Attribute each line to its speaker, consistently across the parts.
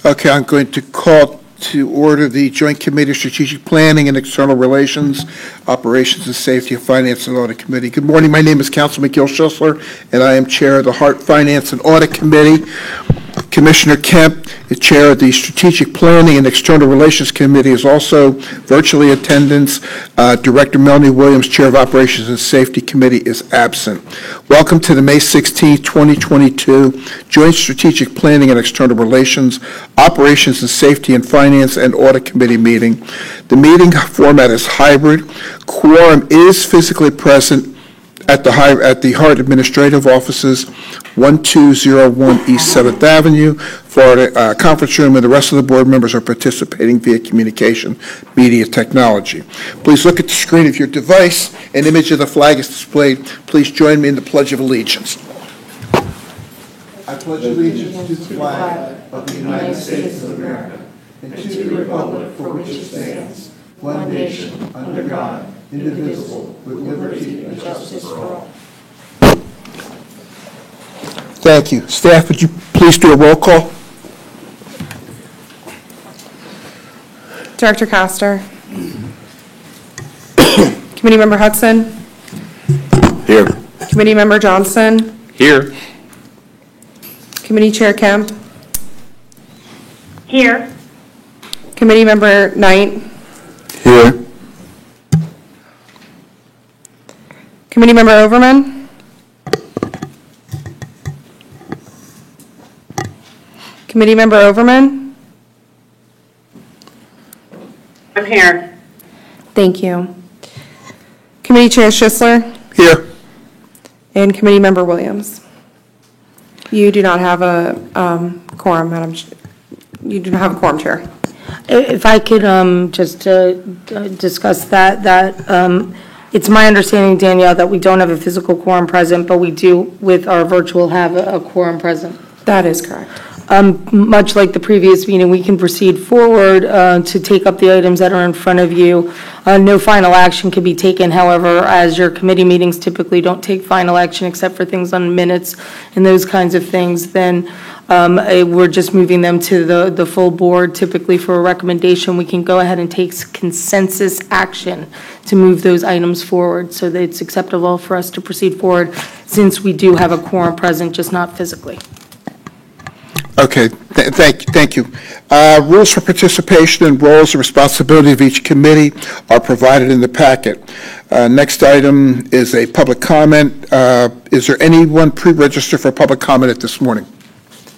Speaker 1: Okay, I'm going to call to order the Joint Committee of Strategic Planning and External Relations, Operations and Safety of Finance and Audit Committee. Good morning. My name is Councilman Gil Schussler, and I am Chair of the Hart Finance and Audit Committee. Commissioner Kemp, the Chair of the Strategic Planning and External Relations Committee, is also virtually in attendance. Director Melanie Williams, Chair of Operations and Safety Committee, is absent. Welcome to the May 16, 2022 Joint Strategic Planning and External Relations, Operations and Safety and Finance and Audit Committee meeting. The meeting format is hybrid. Quorum is physically present at the Hart Administrative Offices, 1201 East 7th Avenue, Florida conference room, and the rest of the board members are participating via communication media technology. Please look at the screen of your device. An image of the flag is displayed. Please join me in the Pledge of Allegiance. I pledge allegiance to the flag of the United States of America and to the republic for which it stands, one nation, under God, indivisible, with liberty and justice for all. Thank you. Staff, would you please do a roll call?
Speaker 2: Director Castor. Committee Member Hudson.
Speaker 3: Here.
Speaker 2: Committee Member Johnson.
Speaker 3: Here.
Speaker 2: Committee Chair Kemp.
Speaker 4: Here.
Speaker 2: Committee Member Knight.
Speaker 3: Here.
Speaker 2: Committee Member Overman. Committee Member Overman.
Speaker 4: I'm here.
Speaker 2: Thank you. Committee Chair Schussler.
Speaker 1: Here.
Speaker 2: And Committee Member Williams. You do not have a quorum, Madam Chair. You do not have a quorum, Chair.
Speaker 5: If I could just discuss that it's my understanding, Danielle, that we don't have a physical quorum present, but we do, with our virtual, have a quorum present.
Speaker 2: That is correct.
Speaker 5: Much like the previous meeting, we can proceed forward to take up the items that are in front of you. No final action can be taken, however, as your committee meetings typically don't take final action except for things on minutes and those kinds of things, then we're just moving them to the full board. Typically for a recommendation, we can go ahead and take consensus action to move those items forward so that it's acceptable for us to proceed forward since we do have a quorum present, just not physically.
Speaker 1: Okay, thank you. Rules for participation and roles and responsibility of each committee are provided in the packet. Next item is a public comment. Is there anyone pre-registered for public comment at this morning?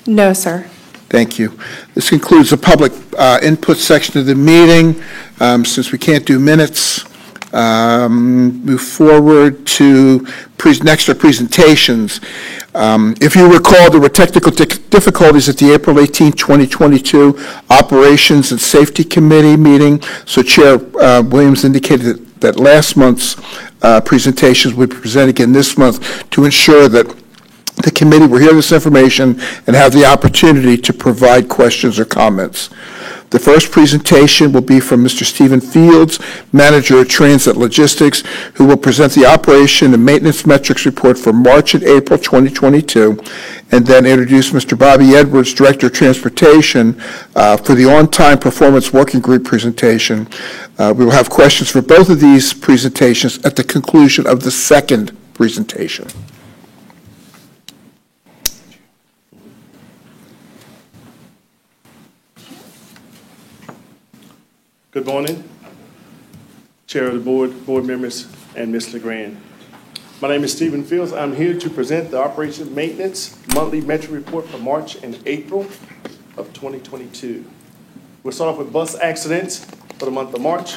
Speaker 2: No, sir.
Speaker 1: Thank you. This concludes the public input section of the meeting. Since we can't do minutes, move forward to next are presentations. If you recall, there were technical difficulties at the April 18, 2022 Operations and Safety Committee meeting. So Chair Williams indicated that last month's presentations would be presented again this month to ensure that the committee will hear this information and have the opportunity to provide questions or comments. The first presentation will be from Mr. Stephen Fields, Manager of Transit Logistics, who will present the Operation and Maintenance Metrics Report for March and April 2022, and then introduce Mr. Bobby Edwards, Director of Transportation, for the On-Time Performance Working Group presentation. We will have questions for both of these presentations at the conclusion of the second presentation.
Speaker 6: Good morning, Chair of the board members, and Ms. LeGrand. My name is Stephen Fields. I'm here to present the Operation Maintenance Monthly Metric Report for March and April of 2022. We'll start off with bus accidents for the month of March,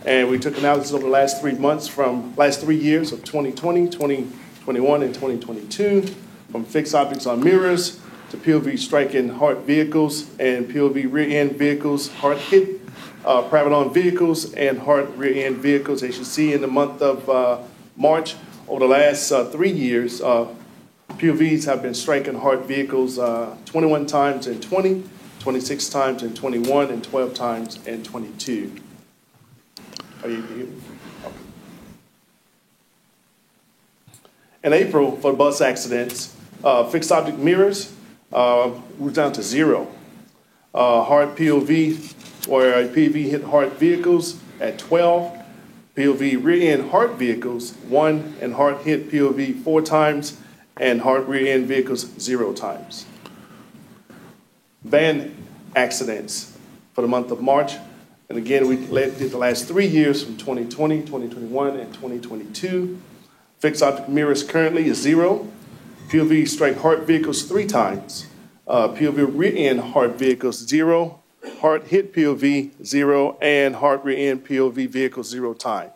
Speaker 6: and we took analysis over the last 3 months from last 3 years of 2020, 2021, and 2022, from fixed objects on mirrors to POV striking Hart vehicles and POV rear-end vehicles, Hart hit private-owned vehicles and Hart rear-end vehicles. As you see in the month of March, over the last 3 years, POVs have been striking Hart vehicles 21 times in 20, 26 times in 21, and 12 times in 22. Are you here? Okay. In April, for bus accidents, fixed object mirrors, we're down to 0. hard POV or POV hit hard vehicles at 12, POV rear end hard vehicles 1, and hard hit POV 4 times, and hard rear end vehicles 0 times. Van accidents for the month of March, and again, we did the last 3 years from 2020, 2021, and 2022. Fixed optic mirrors currently is 0. POV strike hard vehicles 3 times. POV rear end hard vehicles 0. Hard hit POV 0, and hard rear end POV vehicles 0 time.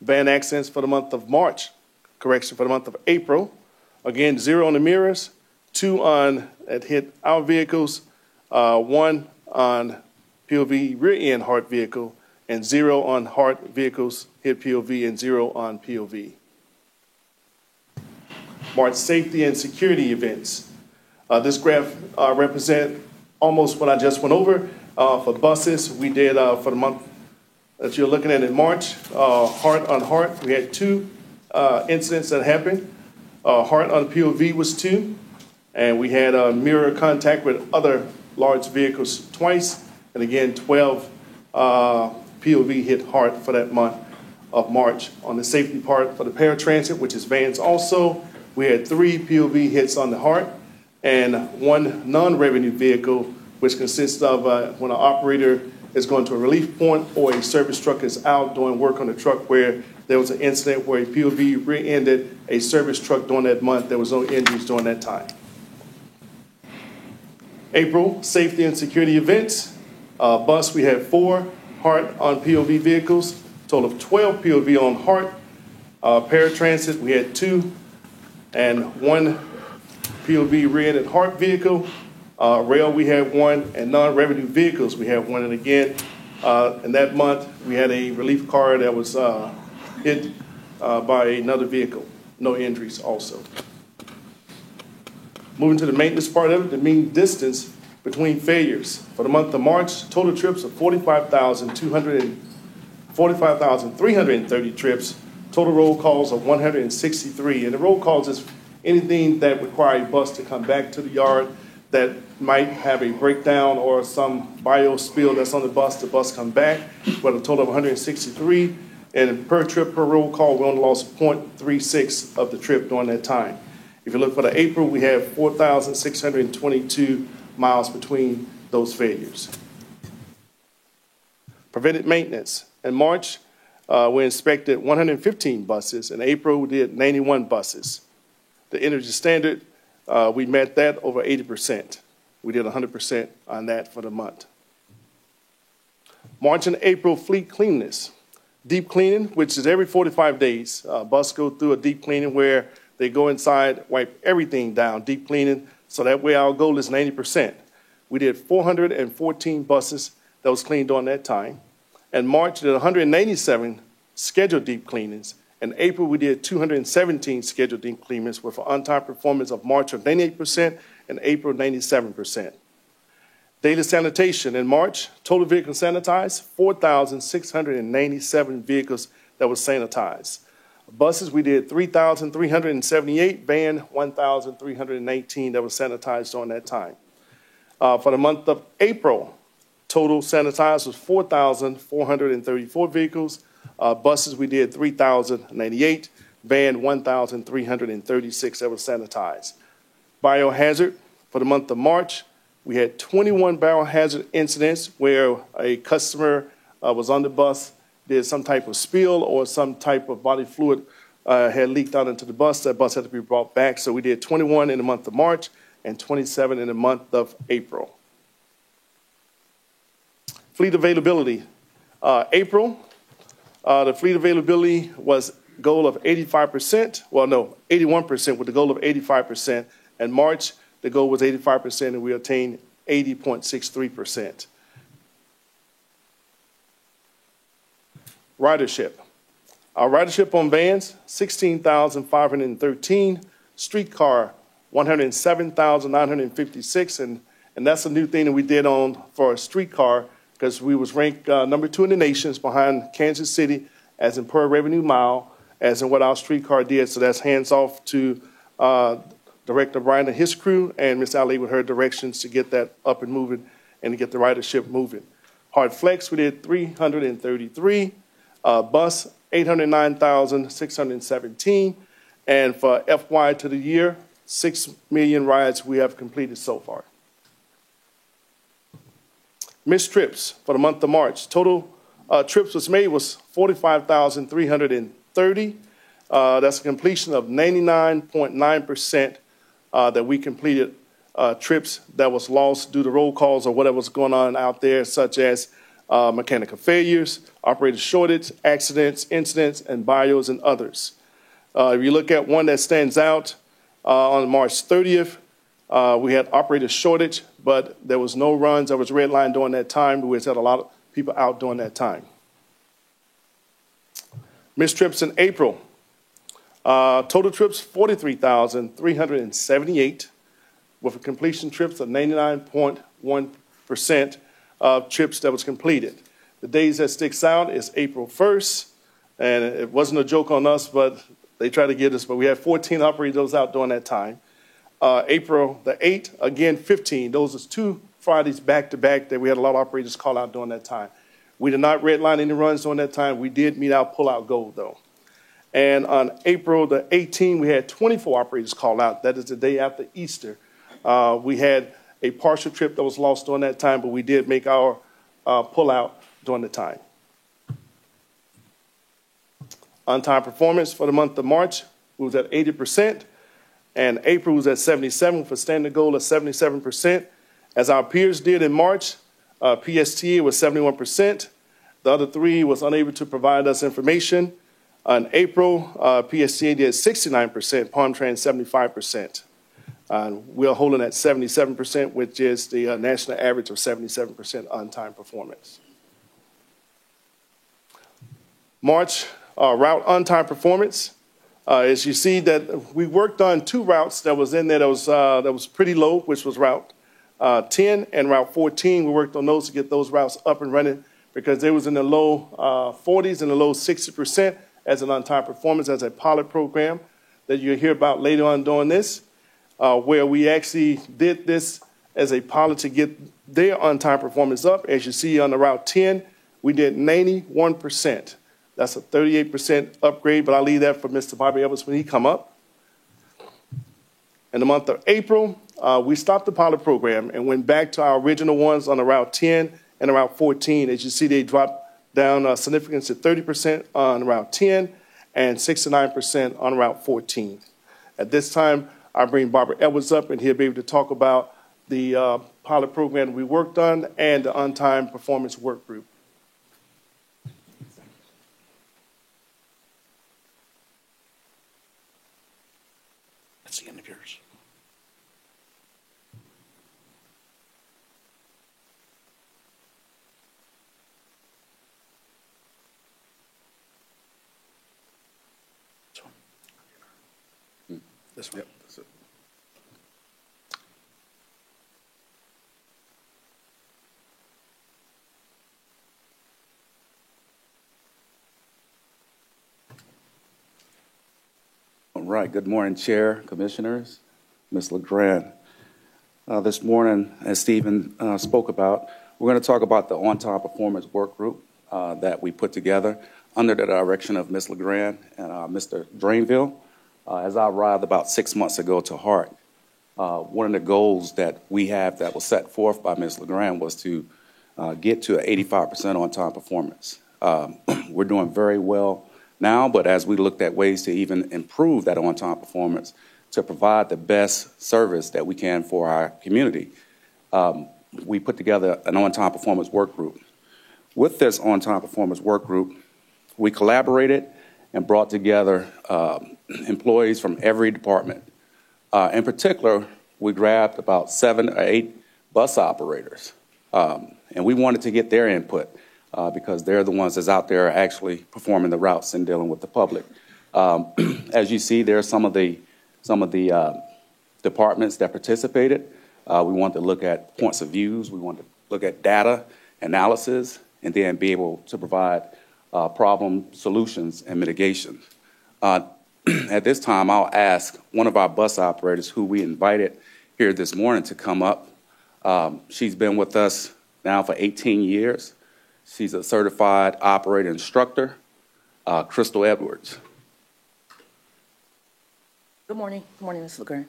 Speaker 6: Van accidents for the month of March, correction, for the month of April. Again, 0 on the mirrors, 2 on that hit our vehicles, 1 on POV rear end hard vehicle, and 0 on hard vehicles hit POV, and 0 on POV. March safety and security events. This graph represents almost what I just went over. For buses, we did for the month that you're looking at in March, heart on heart, we had 2 incidents that happened. Heart on POV was 2, and we had mirror contact with other large vehicles twice, and again 12 POV hit heart for that month of March. On the safety part for the paratransit, which is vans also, we had 3 POV hits on the heart, and 1 non-revenue vehicle, which consists of when an operator is going to a relief point or a service truck is out doing work on the truck where there was an incident where a POV rear-ended a service truck during that month. There was no injuries during that time. April, safety and security events. Bus, we had 4 heart on POV vehicles, total of 12 POV on heart. Paratransit, we had 2, and 1 POV rear-ended heart vehicle. Rail, we had 1, and non-revenue vehicles, we had 1. And again, in that month, we had a relief car that was hit by another vehicle. No injuries also. Moving to the maintenance part of it, the mean distance between failures. For the month of March, total trips of 45,330 trips, total roll calls of 163. And the roll calls is anything that require a bus to come back to the yard that might have a breakdown or some bio spill that's on the bus come back, with a total of 163. And per trip, per roll call, we only lost 0.36 of the trip during that time. If you look for the April, we have 4,622 miles between those failures. Preventive maintenance. In March, we inspected 115 buses. In April, we did 91 buses. The energy standard, we met that over 80%. We did 100% on that for the month. March and April fleet cleanness. Deep cleaning, which is every 45 days. Bus go through a deep cleaning where they go inside, wipe everything down, deep cleaning, so that way our goal is 90%. We did 414 buses that was cleaned during that time. In March, we did 187 scheduled deep cleanings. In April, we did 217 scheduled deep cleanings with an on-time performance of March of 98% and April 97%. Daily sanitation. In March, total vehicles sanitized, 4,697 vehicles that were sanitized. Buses, we did 3,378, van 1,319 that was sanitized during that time. For the month of April, total sanitized was 4,434 vehicles. Buses, we did 3,098, van 1,336 that was sanitized. Biohazard, for the month of March, we had 21 biohazard incidents where a customer was on the bus, did some type of spill or some type of body fluid had leaked out into the bus. That bus had to be brought back. So we did 21 in the month of March and 27 in the month of April. Fleet availability. April, the fleet availability was goal of 85%. Well, no, 81% with the goal of 85%. And March, the goal was 85%, and we attained 80.63%. Ridership. Our ridership on vans, 16,513. Streetcar, 107,956. And that's a new thing that we did for a streetcar, because we was ranked number 2 in the nations behind Kansas City as in per revenue mile, as in what our streetcar did. So that's hands off to Director Brian and his crew, and Ms. Ali with her directions to get that up and moving and to get the ridership moving. Hard Flex, we did 333. Bus, 809,617. And for FY to the year, 6 million rides we have completed so far. Missed trips for the month of March. Total trips was made was 45,330. That's a completion of 99.9% that we completed trips that was lost due to roll calls or whatever was going on out there, such as mechanical failures, operator shortage, accidents, incidents, and bios and others. If you look at one that stands out, on March 30th, we had operator shortage, but there was no runs. There was red line during that time. We had a lot of people out during that time. Missed trips in April. Total trips, 43,378, with a completion trips of 99.1% of trips that was completed. The days that sticks out is April 1st, and it wasn't a joke on us, but they tried to get us, but we had 14 operators out during that time. April the 8th, again, 15. Those are 2 Fridays back-to-back that we had a lot of operators call out during that time. We did not redline any runs during that time. We did meet our pull-out goal, though. And on April the 18th, we had 24 operators call out. That is the day after Easter. We had a partial trip that was lost during that time, but we did make our pull-out during the time. On-time performance for the month of March was at 80%, and April was at 77% for standard goal of 77%. As our peers did in March, PSTA was 71%. The other 3 was unable to provide us information. In April, PSTA did 69%, Palmtrans 75%. We're holding at 77%, which is the national average of 77% on-time performance. March route on-time performance. As you see that we worked on 2 routes that was in there that was pretty low, which was Route 10 and Route 14. We worked on those to get those routes up and running because they was in the low 40s and the low 60% as an on-time performance as a pilot program that you'll hear about later on doing this, where we actually did this as a pilot to get their on-time performance up. As you see on the Route 10, we did 91%. That's a 38% upgrade, but I'll leave that for Mr. Bobby Evans when he come up. In the month of April, we stopped the pilot program and went back to our original ones on the Route 10 and the Route 14. As you see, they dropped down significance to 30% on Route 10 and 69% on Route 14. At this time, I bring Barbara Edwards up, and he'll be able to talk about the pilot program we worked on and the on-time performance work group.
Speaker 3: That's the end of yours. This one. Yep, that's it.
Speaker 7: All right. Good morning, Chair, Commissioners, Ms. LeGrand. This morning, as Stephen spoke about, we're going to talk about the on-time performance work group that we put together under the direction of Ms. LeGrand and Mr. Drainville. As I arrived about 6 months ago to Hart, one of the goals that we have that was set forth by Ms. LeGrand was to get to an 85% on-time performance. We're doing very well now, but as we looked at ways to even improve that on-time performance to provide the best service that we can for our community, we put together an on-time performance work group. With this on-time performance work group, we collaborated and brought together employees from every department. In particular, we grabbed about 7 or 8 bus operators, and we wanted to get their input because they're the ones that's out there actually performing the routes and dealing with the public. As you see, there are some of the departments that participated. We wanted to look at points of views. We wanted to look at data analysis and then be able to provide problem solutions and mitigation. at this time, I'll ask one of our bus operators who we invited here this morning to come up. She's been with us now for 18 years. She's a certified operator instructor, Crystal Edwards.
Speaker 8: Good morning. Good morning, Ms. LeGrand.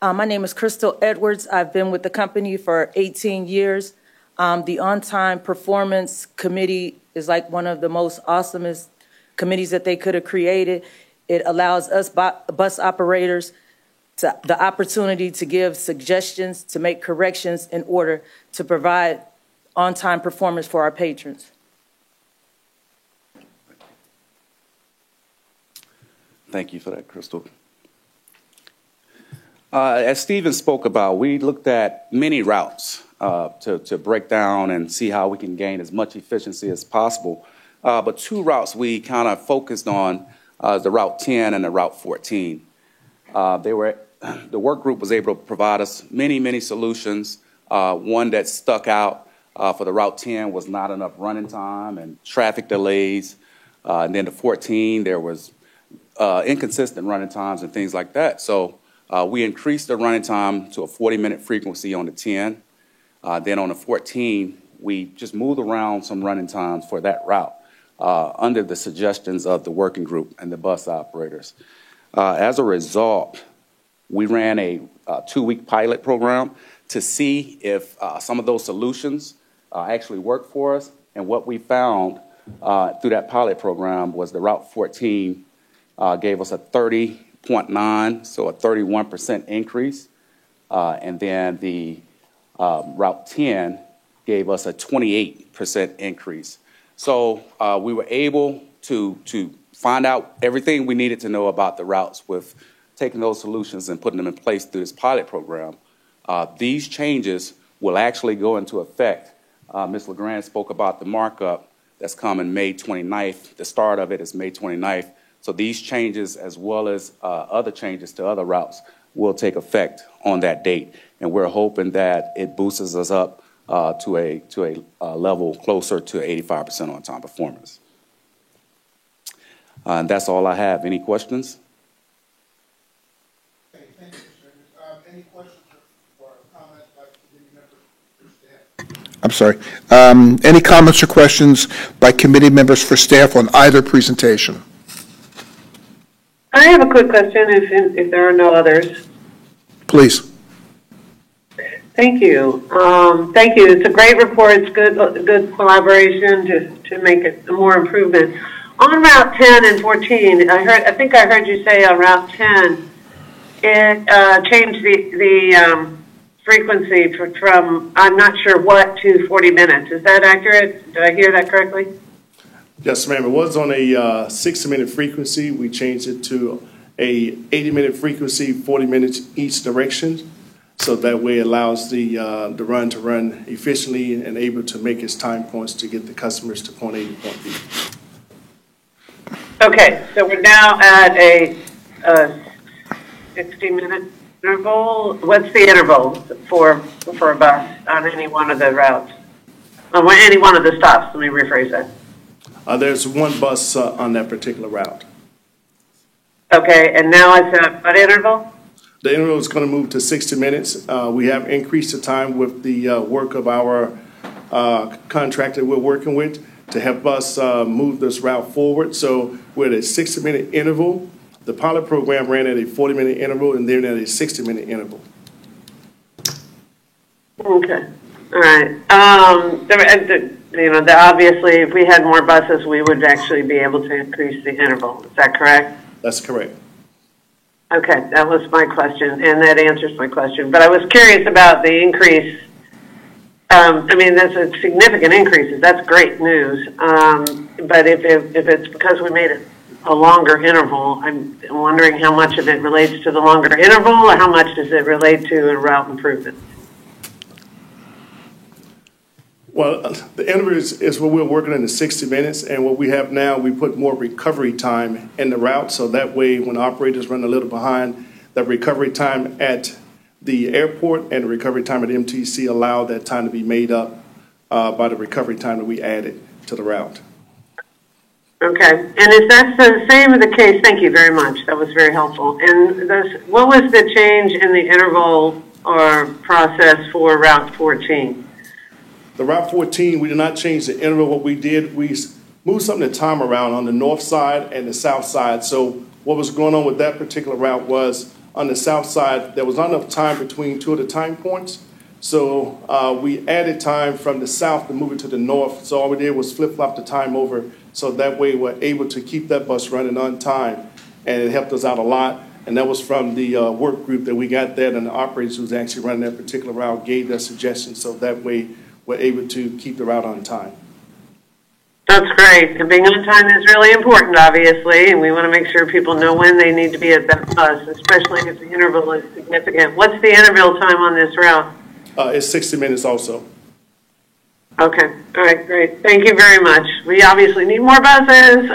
Speaker 8: My name is Crystal Edwards. I've been with the company for 18 years. The On-Time Performance Committee is like one of the most awesomest committees that they could have created. It allows us bus operators the opportunity to give suggestions, to make corrections in order to provide on-time performance for our patrons.
Speaker 7: Thank you for that, Crystal. As Stephen spoke about, we looked at many routes to break down and see how we can gain as much efficiency as possible. But two routes we kind of focused on, the Route 10 and the Route 14. The work group was able to provide us many solutions. One that stuck out for the Route 10 was not enough running time and traffic delays. And then the 14, there was inconsistent running times and things like that. So we increased the running time to a 40-minute frequency on the 10. Then on the 14, we just moved around some running times for that route under the suggestions of the working group and the bus operators. As a result, we ran a 2-week pilot program to see if some of those solutions actually worked for us. And what we found through that pilot program was the Route 14 gave us a 30.9, so a 31% increase. And then the Route 10 gave us a 28% increase. So we were able to find out everything we needed to know about the routes with taking those solutions and putting them in place through this pilot program. These changes will actually go into effect. Ms. LeGrand spoke about the markup that's coming May 29th. The start of it is May 29th. So these changes, as well as other changes to other routes, will take effect on that date. And we're hoping that it boosts us up to a level closer to 85% on-time performance. And that's all I have. Any questions?
Speaker 1: Okay, thank you, sir. Any questions or comments by committee members or staff? I'm sorry. Any comments or questions by committee members for staff on either presentation?
Speaker 4: I have a quick question if there are no others.
Speaker 1: Please.
Speaker 4: Thank you. Thank you. It's a great report. It's good collaboration to make it more improvement. On Route 10 and 14, I think I heard you say on Route 10, it changed the frequency from I'm not sure what to 40 minutes. Is that accurate? Did I hear that correctly?
Speaker 6: Yes, ma'am. It was on a 60-minute frequency. We changed it to a 80-minute frequency, 40 minutes each direction. So that way it allows the run to run efficiently and able to make its time points to get the customers to point A to point B.
Speaker 4: Okay, so we're now at a 60-minute interval. What's the interval for a bus on any one of the routes? On any one of the stops, let me rephrase that.
Speaker 6: There's one bus on that particular route.
Speaker 4: Okay, and now it's at what interval?
Speaker 6: The interval is going to move to 60 minutes. We have increased the time with the work of our contractor we're working with to help us move this route forward. So we're at a 60-minute interval. The pilot program ran at a 40-minute interval and then at a 60-minute interval.
Speaker 4: Okay, all right. Obviously, if we had more buses, we would actually be able to increase the interval. Is that correct?
Speaker 6: That's correct.
Speaker 4: Okay, that was my question, and that answers my question. But I was curious about the increase. That's a significant increase. That's great news. But if it's because we made it a longer interval, I'm wondering how much of it relates to the longer interval, or how much does it relate to a route improvement?
Speaker 6: Well, the interval is what we're working in the 60 minutes, and what we have now, we put more recovery time in the route, so that way when operators run a little behind, the recovery time at the airport and the recovery time at MTC allow that time to be made up by the recovery time that we added to the route.
Speaker 4: Okay, and if that's the same of the case, thank you very much. That was very helpful. And what was the change in the interval or process for Route 14?
Speaker 6: The Route 14, we did not change the interval. What we did, we moved some of the time around on the north side and the south side. So what was going on with that particular route was on the south side, there was not enough time between two of the time points. So we added time from the south to move it to the north. So all we did was flip-flop the time over. So that way we're able to keep that bus running on time. And it helped us out a lot. And that was from the work group that we got there, and the operators who's actually running that particular route gave their suggestions. So that way we're able to keep the route on time.
Speaker 4: That's great. And being on time is really important, obviously, and we want to make sure people know when they need to be at that bus, especially if the interval is significant. What's the interval time on this route?
Speaker 6: It's 60 minutes also.
Speaker 4: Okay. All right, great. Thank you very much. We obviously need more buses,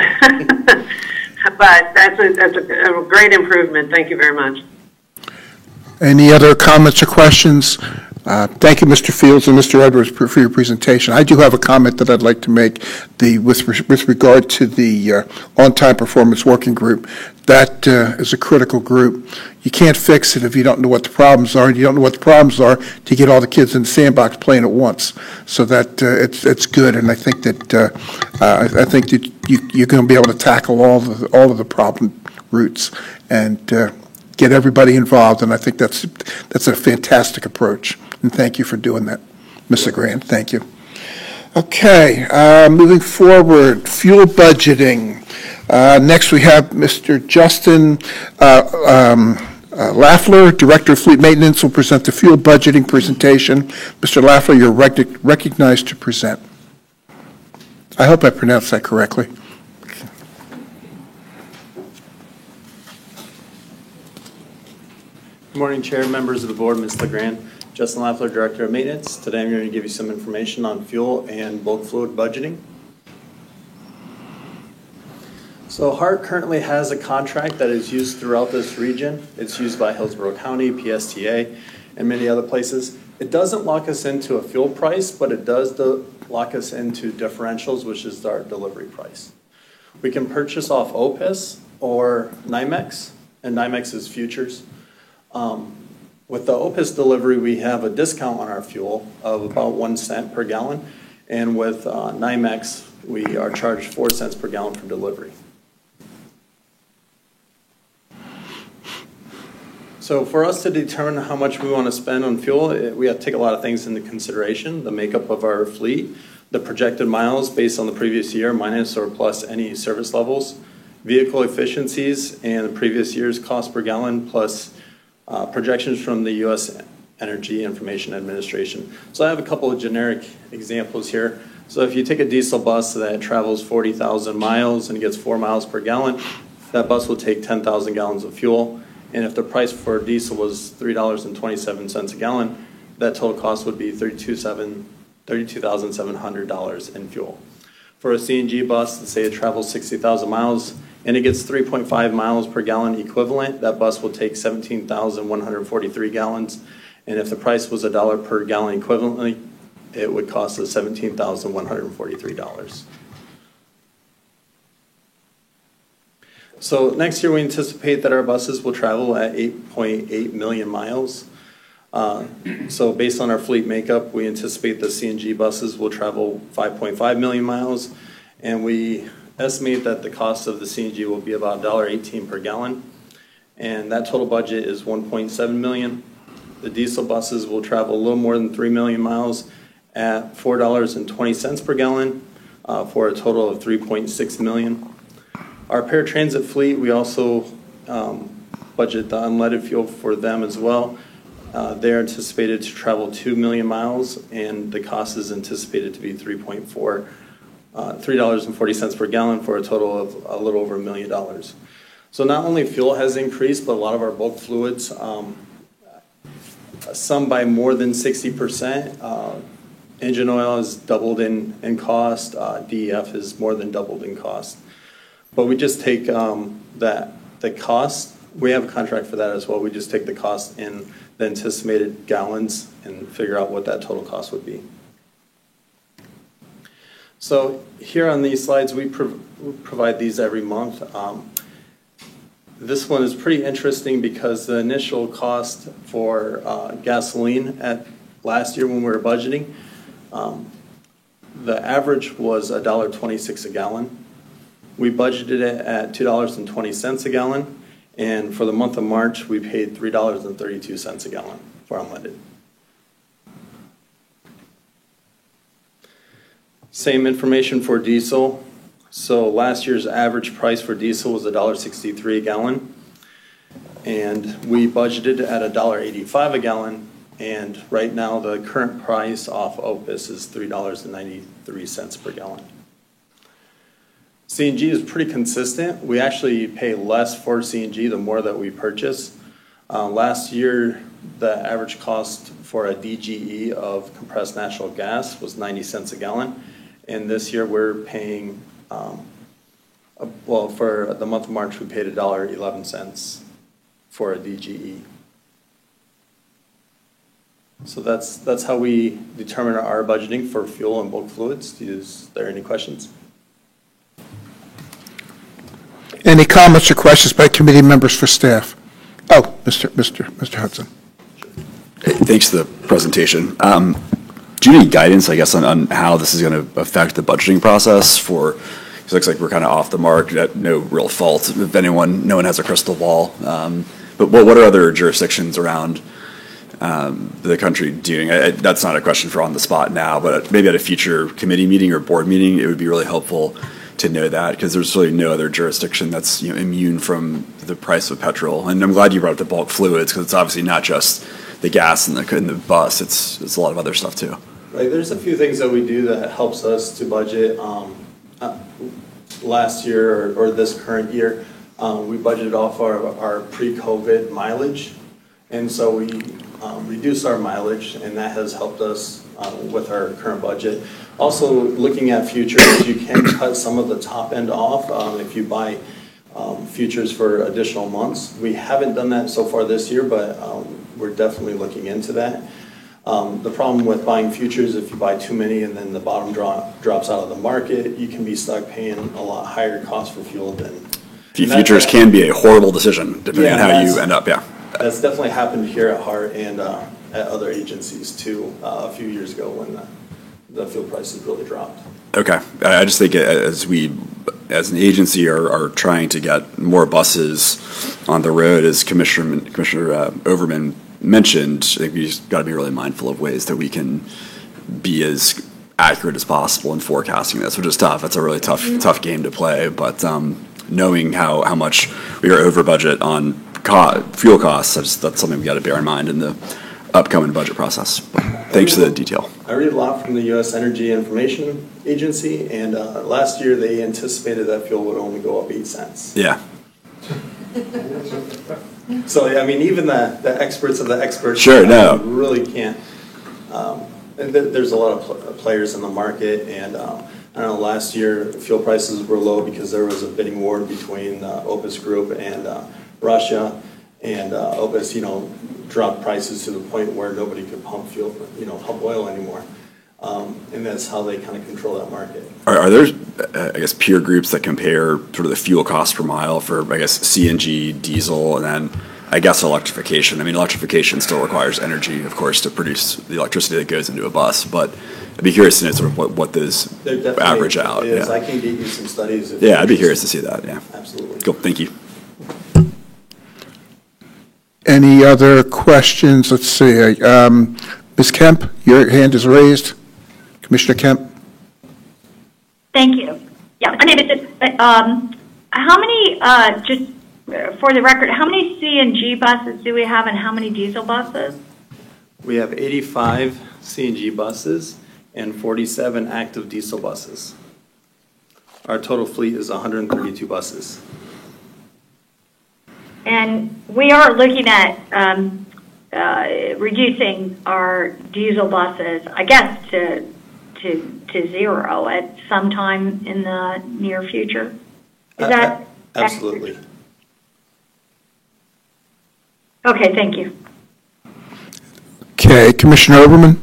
Speaker 4: but that's a great improvement. Thank you very much.
Speaker 1: Any other comments or questions? Thank you, Mr. Fields and Mr. Edwards, for your presentation. I do have a comment that I'd like to make with regard to the on-time performance working group. That is a critical group. You can't fix it if you don't know what the problems are, and you don't know what the problems are to get all the kids in the sandbox playing at once. So that it's good, and I think that you're going to be able to tackle all of the problem roots and get everybody involved, and I think that's a fantastic approach. And thank you for doing that, Ms. LeGrand. Thank you. Okay, moving forward, fuel budgeting. Next, we have Mr. Justin Lafler, Director of Fleet Maintenance, will present the fuel budgeting presentation. Mr. Lafler, you're recognized to present. I hope I pronounced that correctly.
Speaker 9: Good morning, Chair, members of the board, Ms. LeGrand. Justin Lafler, Director of Maintenance. Today I'm going to give you some information on fuel and bulk fluid budgeting. So HART currently has a contract that is used throughout this region. It's used by Hillsborough County, PSTA, and many other places. It doesn't lock us into a fuel price, but it does lock us into differentials, which is our delivery price. We can purchase off OPIS or NYMEX, and NYMEX is futures. With the OPIS delivery, we have a discount on our fuel of about 1 cent per gallon, and with NYMEX, we are charged 4 cents per gallon for delivery. So for us to determine how much we want to spend on fuel, we have to take a lot of things into consideration: the makeup of our fleet, the projected miles based on the previous year, minus or plus any service levels, vehicle efficiencies, and the previous year's cost per gallon, plus projections from the U.S. Energy Information Administration. So I have a couple of generic examples here. So if you take a diesel bus that travels 40,000 miles and gets 4 miles per gallon, that bus will take 10,000 gallons of fuel. And if the price for diesel was $3.27 a gallon, that total cost would be $32,700 in fuel. For a CNG bus, let's say it travels 60,000 miles, and it gets 3.5 miles per gallon equivalent, that bus will take 17,143 gallons. And if the price was $1 per gallon equivalently, it would cost us $17,143. So next year we anticipate that our buses will travel at 8.8 million miles. So based on our fleet makeup, we anticipate the CNG buses will travel 5.5 million miles, and we estimate that the cost of the CNG will be about $1.18 per gallon, and that total budget is $1.7 million. The diesel buses will travel a little more than 3 million miles at $4.20 per gallon for a total of $3.6 million. Our paratransit fleet, we also budget the unleaded fuel for them as well. They're anticipated to travel 2 million miles, and the cost is anticipated to be $3.40 per gallon for a total of a little over $1 million. So not only fuel has increased, but a lot of our bulk fluids, some by more than 60%. Engine oil has doubled in cost. DEF has more than doubled in cost. But we just take the cost. We have a contract for that as well. We just take the cost in the anticipated gallons and figure out what that total cost would be. So here on these slides, we provide these every month. This one is pretty interesting because the initial cost for gasoline at last year when we were budgeting, the average was $1.26 a gallon. We budgeted it at $2.20 a gallon, and for the month of March, we paid $3.32 a gallon for unleaded. Same information for diesel. So last year's average price for diesel was $1.63 a gallon, and we budgeted at $1.85 a gallon, and right now the current price off OPIS is $3.93 per gallon. CNG is pretty consistent. We actually pay less for CNG the more that we purchase. Last year, the average cost for a DGE of compressed natural gas was 90 cents a gallon, and this year we're paying well, for the month of March, we paid $1.11 for a DGE. So that's how we determine our budgeting for fuel and bulk fluids. Is there any questions?
Speaker 1: Any comments or questions by committee members for staff? Oh, Mr. Hudson.
Speaker 10: Hey, thanks for the presentation. Do you need guidance, I guess, on how this is going to affect the budgeting process for? It looks like we're kind of off the mark, no real fault. If anyone, no one has a crystal ball. But what are other jurisdictions around the country doing? That's not a question for on the spot now, but maybe at a future committee meeting or board meeting, it would be really helpful to know that, because there's really no other jurisdiction that's immune from the price of petrol. And I'm glad you brought up the bulk fluids, because it's obviously not just the gas and the bus. It's a lot of other stuff too.
Speaker 9: Right. There's a few things that we do that helps us to budget. Last year or this current year, we budgeted off our pre-COVID mileage, and so we reduced our mileage, and that has helped us with our current budget. Also, looking at futures, you can cut some of the top end off if you buy futures for additional months. We haven't done that so far this year, but we're definitely looking into that. The problem with buying futures, if you buy too many and then the bottom drops out of the market, you can be stuck paying a lot higher cost for fuel than.
Speaker 10: Futures can be a horrible decision depending on how you end up. Yeah,
Speaker 9: that's definitely happened here at Hart and at other agencies too. A few years ago when the fuel prices really dropped.
Speaker 10: Okay, I just think as an agency are trying to get more buses on the road, as Commissioner Overman mentioned, I think we just got to be really mindful of ways that we can be as accurate as possible in forecasting this, which is tough. It's a really tough game to play, but knowing how much we are over budget on fuel costs, that's something we got to bear in mind in the upcoming budget process. Thanks for the detail.
Speaker 9: I read a lot from the U.S. Energy Information Agency, and last year they anticipated that fuel would only go up 8 cents.
Speaker 10: Yeah.
Speaker 9: So, I mean, even the experts of the experts
Speaker 10: sure, no.
Speaker 9: really can't. There's a lot of players in the market, and I don't know, last year fuel prices were low because there was a bidding war between Opus Group and Russia, and Opus, dropped prices to the point where nobody could pump pump oil anymore. And that's how they kind of control that market.
Speaker 10: Are there, I guess, peer groups that compare sort of the fuel cost per mile for, I guess, CNG, diesel, and then, I guess, electrification? I mean, electrification still requires energy, of course, to produce the electricity that goes into a bus, but I'd be curious to know sort of what those average out.
Speaker 9: Yeah. I can get you some studies.
Speaker 10: Yeah, I'd be curious to see that, yeah.
Speaker 9: Absolutely.
Speaker 10: Cool, thank you.
Speaker 1: Any other questions? Let's see. Ms. Kemp, your hand is raised. Commissioner Kemp.
Speaker 11: Thank you. Yeah, my name is, how many, just for the record, how many CNG buses do we have and how many diesel buses?
Speaker 9: We have 85 CNG buses and 47 active diesel buses. Our total fleet is 132 buses.
Speaker 11: And we are looking at reducing our diesel buses, I guess, to zero at some time in the near future. Is that
Speaker 9: absolutely?
Speaker 11: Okay, thank you.
Speaker 1: Okay, Commissioner Overman,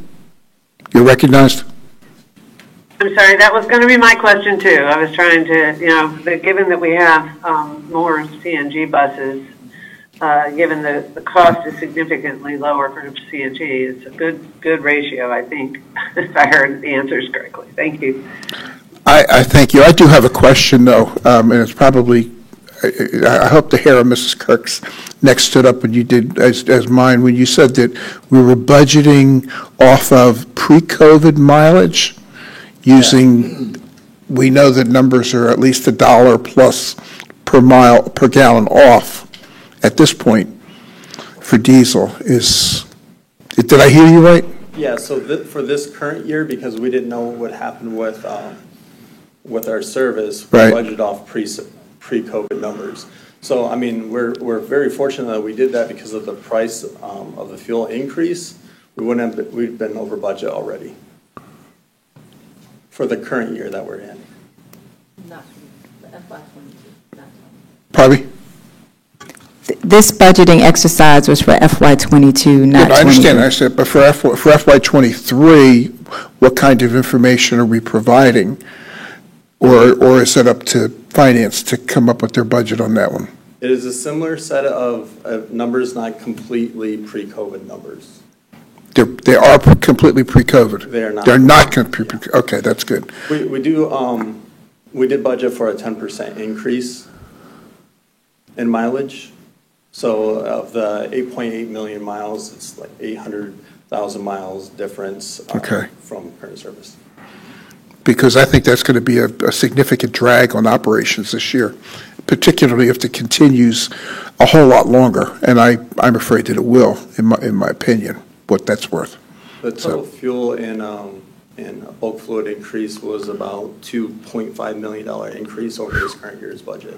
Speaker 1: you're recognized.
Speaker 4: I'm sorry, that was going to be my question too. I was trying to, given that we have more CNG buses, given the cost is significantly lower for CNG, it's a good ratio, I think, if I heard the answers correctly. Thank you.
Speaker 1: I thank you. I do have a question, though, and it's probably, I hope the hair of Mrs. Kirk's neck stood up when you did as mine, when you said that we were budgeting off of pre-COVID mileage using, we know that numbers are at least $1 plus per gallon off at this point for diesel. Did I hear you right?
Speaker 9: Yeah, so for this current year, because we didn't know what would happen with our service, we
Speaker 1: Right.
Speaker 9: budgeted off pre-COVID numbers. So, I mean, we're very fortunate that we did that because of the price of the fuel increase. We've been over budget already for the current year that we're in.
Speaker 8: Not the FY22.
Speaker 1: Pardon me?
Speaker 12: This budgeting exercise was for FY22, not 23.
Speaker 1: I understand. I said, but for FY23, what kind of information are we providing? Or is it up to finance to come up with their budget on that one?
Speaker 9: It is a similar set of numbers, not completely pre-COVID numbers.
Speaker 1: They are completely pre-COVID?
Speaker 9: They are not.
Speaker 1: They're not pre-COVID. Okay, that's good.
Speaker 9: We did budget for a 10% increase in mileage. So of the 8.8 million miles, it's like 800,000 miles difference from current service.
Speaker 1: Because I think that's going to be a significant drag on operations this year, particularly if it continues a whole lot longer. And I'm afraid that it will, in my opinion, what that's worth.
Speaker 9: The total fuel and bulk fluid increase was about $2.5 million increase over this current year's budget.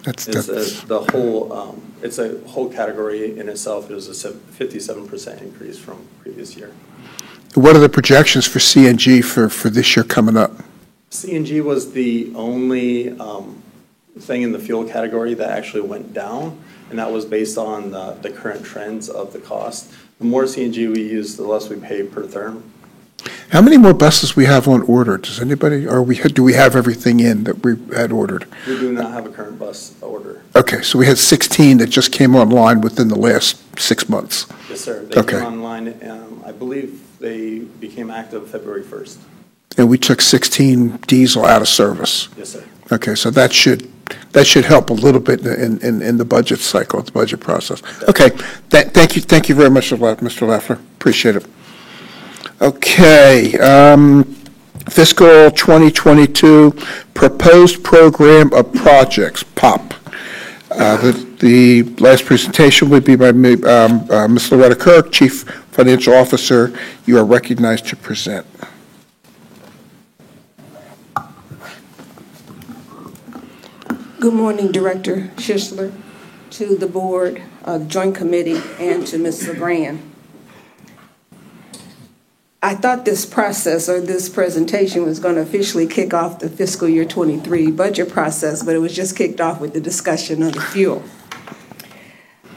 Speaker 9: It's a whole category in itself. It was a 57% increase from previous year.
Speaker 1: What are the projections for CNG for this year coming up?
Speaker 9: CNG was the only thing in the fuel category that actually went down, and that was based on the current trends of the cost. The more CNG we use, the less we pay per therm.
Speaker 1: How many more buses we have on order? Does anybody, do we have everything in that we had ordered?
Speaker 9: We do not have a current bus order.
Speaker 1: Okay, so we had 16 that just came online within the last 6 months.
Speaker 9: Yes, sir. They came online, I believe they became active February 1st.
Speaker 1: And we took 16 diesel out of service.
Speaker 9: Yes, sir.
Speaker 1: Okay, so that should help a little bit in the budget cycle, the budget process. Okay, thank you very much, Mr. Lafler. Appreciate it. Okay, fiscal 2022 proposed program of projects, POP. The last presentation would be by Ms. Loretta Kirk, Chief Financial Officer. You are recognized to present.
Speaker 13: Good morning, Director Schuessler, to the board, the Joint Committee, and to Ms. LeGrand. I thought this process or this presentation was going to officially kick off the fiscal year 23 budget process, but it was just kicked off with the discussion of the fuel.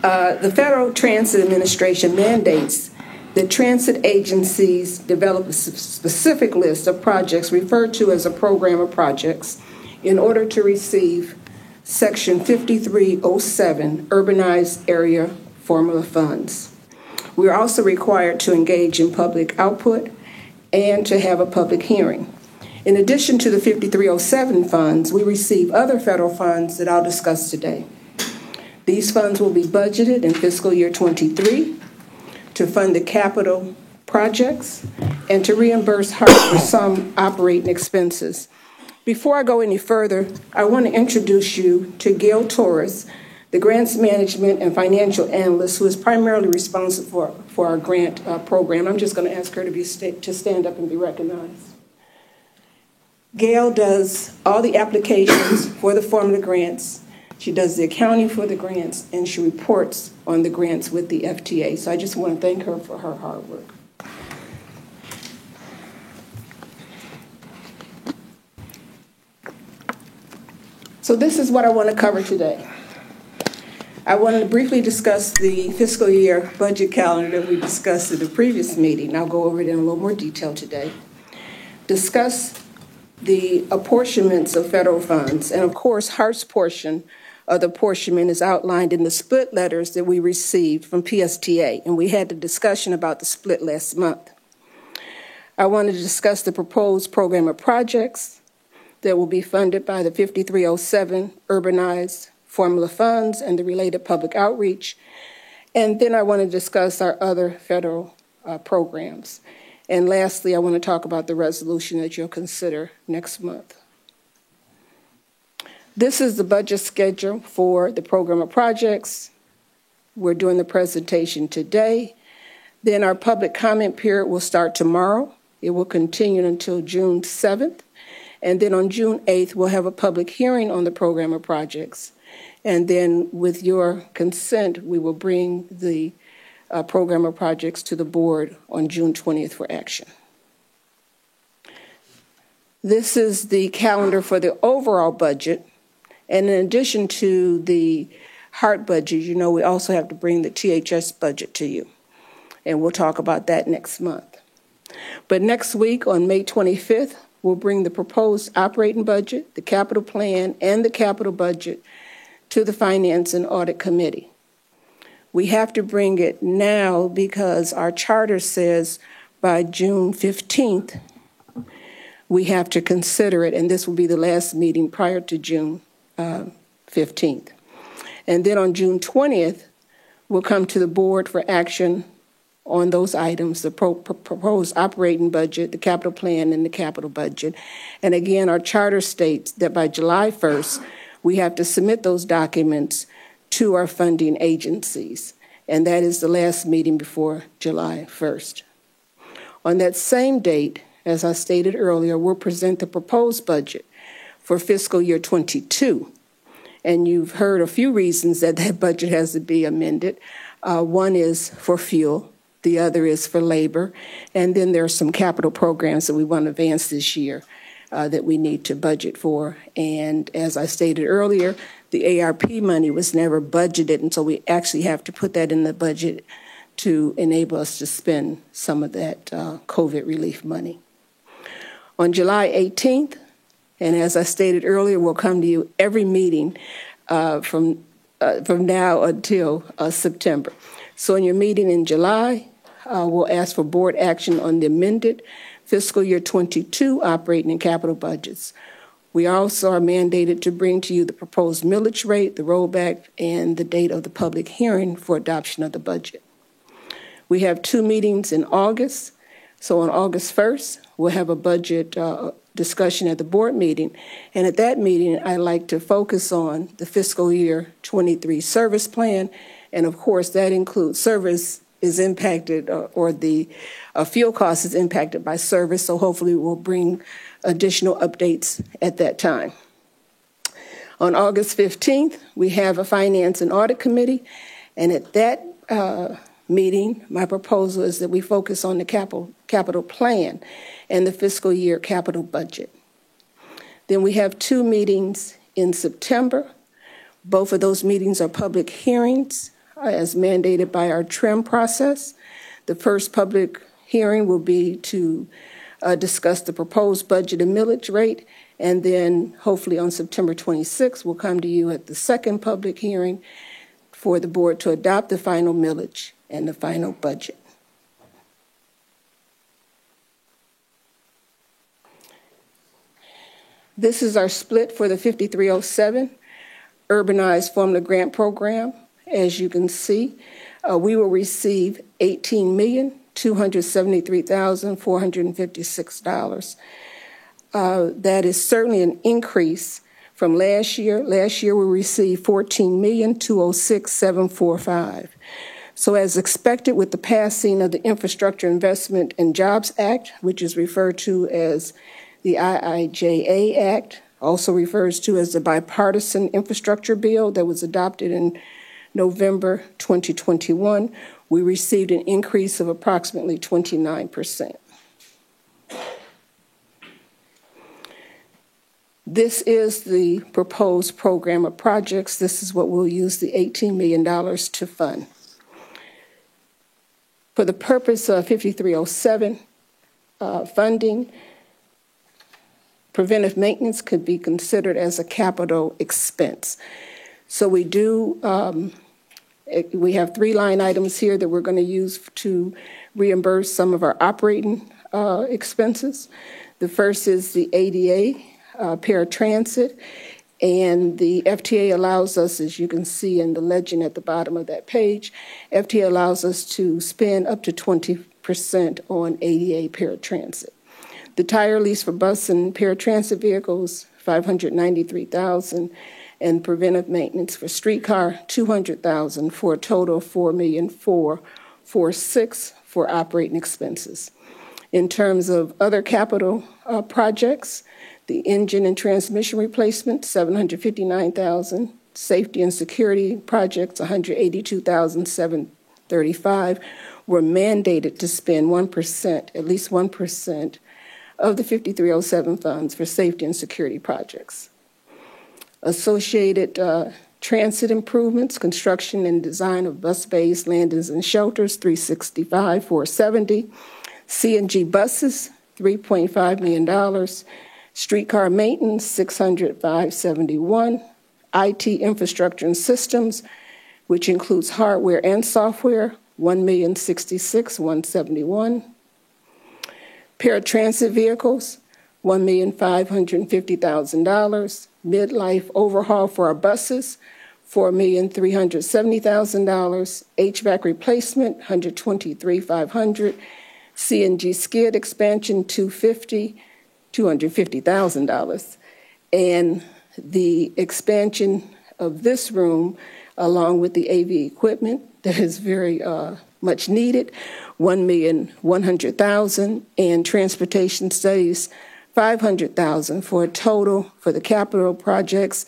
Speaker 13: The Federal Transit Administration mandates that transit agencies develop a specific list of projects referred to as a program of projects in order to receive Section 5307 Urbanized Area Formula Funds. We are also required to engage in public output and to have a public hearing. In addition to the 5307 funds, we receive other federal funds that I'll discuss today. These funds will be budgeted in fiscal year 23 to fund the capital projects and to reimburse HART for some operating expenses. Before I go any further, I want to introduce you to Gail Torres, the grants management and financial analyst who is primarily responsible for our grant program. I'm just going to ask her to stand up and be recognized. Gail does all the applications for the formula grants. She does the accounting for the grants, and she reports on the grants with the FTA. So I just want to thank her for her hard work. So this is what I want to cover today. I want to briefly discuss the fiscal year budget calendar that we discussed at the previous meeting. I'll go over it in a little more detail today. Discuss the apportionments of federal funds. And of course, Hart's portion of the apportionment is outlined in the split letters that we received from PSTA, and we had a discussion about the split last month. I wanted to discuss the proposed program of projects that will be funded by the 5307 Urbanized Formula Funds and the related public outreach. And then I want to discuss our other federal programs. And lastly, I want to talk about the resolution that you'll consider next month. This is the budget schedule for the program of projects. We're doing the presentation today. Then our public comment period will start tomorrow. It will continue until June 7th. And then on June 8th, we'll have a public hearing on the program of projects. And then with your consent, we will bring the program of projects to the board on June 20th for action. This is the calendar for the overall budget. And in addition to the Hart budget, you know, we also have to bring the THS budget to you. And we'll talk about that next month. But next week on May 25th, we'll bring the proposed operating budget, the capital plan, and the capital budget to the Finance and Audit Committee. We have to bring it now because our charter says by June 15th, we have to consider it, and this will be the last meeting prior to June 15th. And then on June 20th, we'll come to the board for action on those items, the proposed operating budget, the capital plan, and the capital budget. And again, our charter states that by July 1st, we have to submit those documents to our funding agencies. And that is the last meeting before July 1st. On that same date, as I stated earlier, we'll present the proposed budget for fiscal year 22. And you've heard a few reasons that that budget has to be amended. One is for fuel. The other is for labor. And then there are some capital programs that we want to advance this year that we need to budget for. And as I stated earlier, the ARP money was never budgeted, and so we actually have to put that in the budget to enable us to spend some of that COVID relief money. On July 18th, and as I stated earlier, we'll come to you every meeting from now until September. So in your meeting in July, we'll ask for board action on the amended fiscal year 22 operating and capital budgets. We also are mandated to bring to you the proposed millage rate, the rollback, and the date of the public hearing for adoption of the budget. We have 2 meetings in August. So on August 1st, we'll have a budget discussion at the board meeting. And at that meeting, I'd like to focus on the fiscal year 23 service plan. And of course, that includes service is impacted, or the fuel cost is impacted by service. So hopefully we'll bring additional updates at that time. On August 15th, we have a Finance and Audit Committee. And at that meeting, my proposal is that we focus on the capital plan and the fiscal year capital budget. Then we have 2 meetings in September. Both of those meetings are public hearings as mandated by our TRIM process. The first public hearing will be to discuss the proposed budget and millage rate, and then hopefully on September 26th, we'll come to you at the second public hearing for the board to adopt the final millage and the final budget. This is our split for the 5307 Urbanized Formula Grant Program. As you can see, we will receive $18,273,456. That is certainly an increase from last year. Last year we received $14,206,745. So as expected with the passing of the Infrastructure Investment and Jobs Act, which is referred to as the IIJA Act, also refers to as the Bipartisan Infrastructure Bill that was adopted in November 2021, we received an increase of approximately 29%. This is the proposed program of projects. This is what we'll use the $18 million to fund. For the purpose of 5307 funding, preventive maintenance could be considered as a capital expense. So we have 3 line items here that we're going to use to reimburse some of our operating expenses. The first is the ADA, paratransit, and the FTA allows us, as you can see in the legend at the bottom of that page, FTA allows us to spend up to 20% on ADA paratransit. The tire lease for bus and paratransit vehicles, $593,000, and preventive maintenance for streetcar, $200,000, for a total of $4,446,000 for operating expenses. In terms of other capital projects, the engine and transmission replacement, $759,000. Safety and security projects, $182,735. We're mandated to spend 1%, at least 1%, of the 5307 funds for safety and security projects. Associated transit improvements, construction and design of bus bays, landings, and shelters, $365,470. CNG buses, $3.5 million. Streetcar maintenance, $600,571. IT infrastructure and systems, which includes hardware and software, $1,066,171. Paratransit vehicles, $1,550,000. Midlife overhaul for our buses, $4,370,000. HVAC replacement, $123,500. CNG skid expansion, $250,000. And the expansion of this room, along with the AV equipment that is very much needed, $1,100,000, and transportation studies, $500,000, for a total for the capital projects,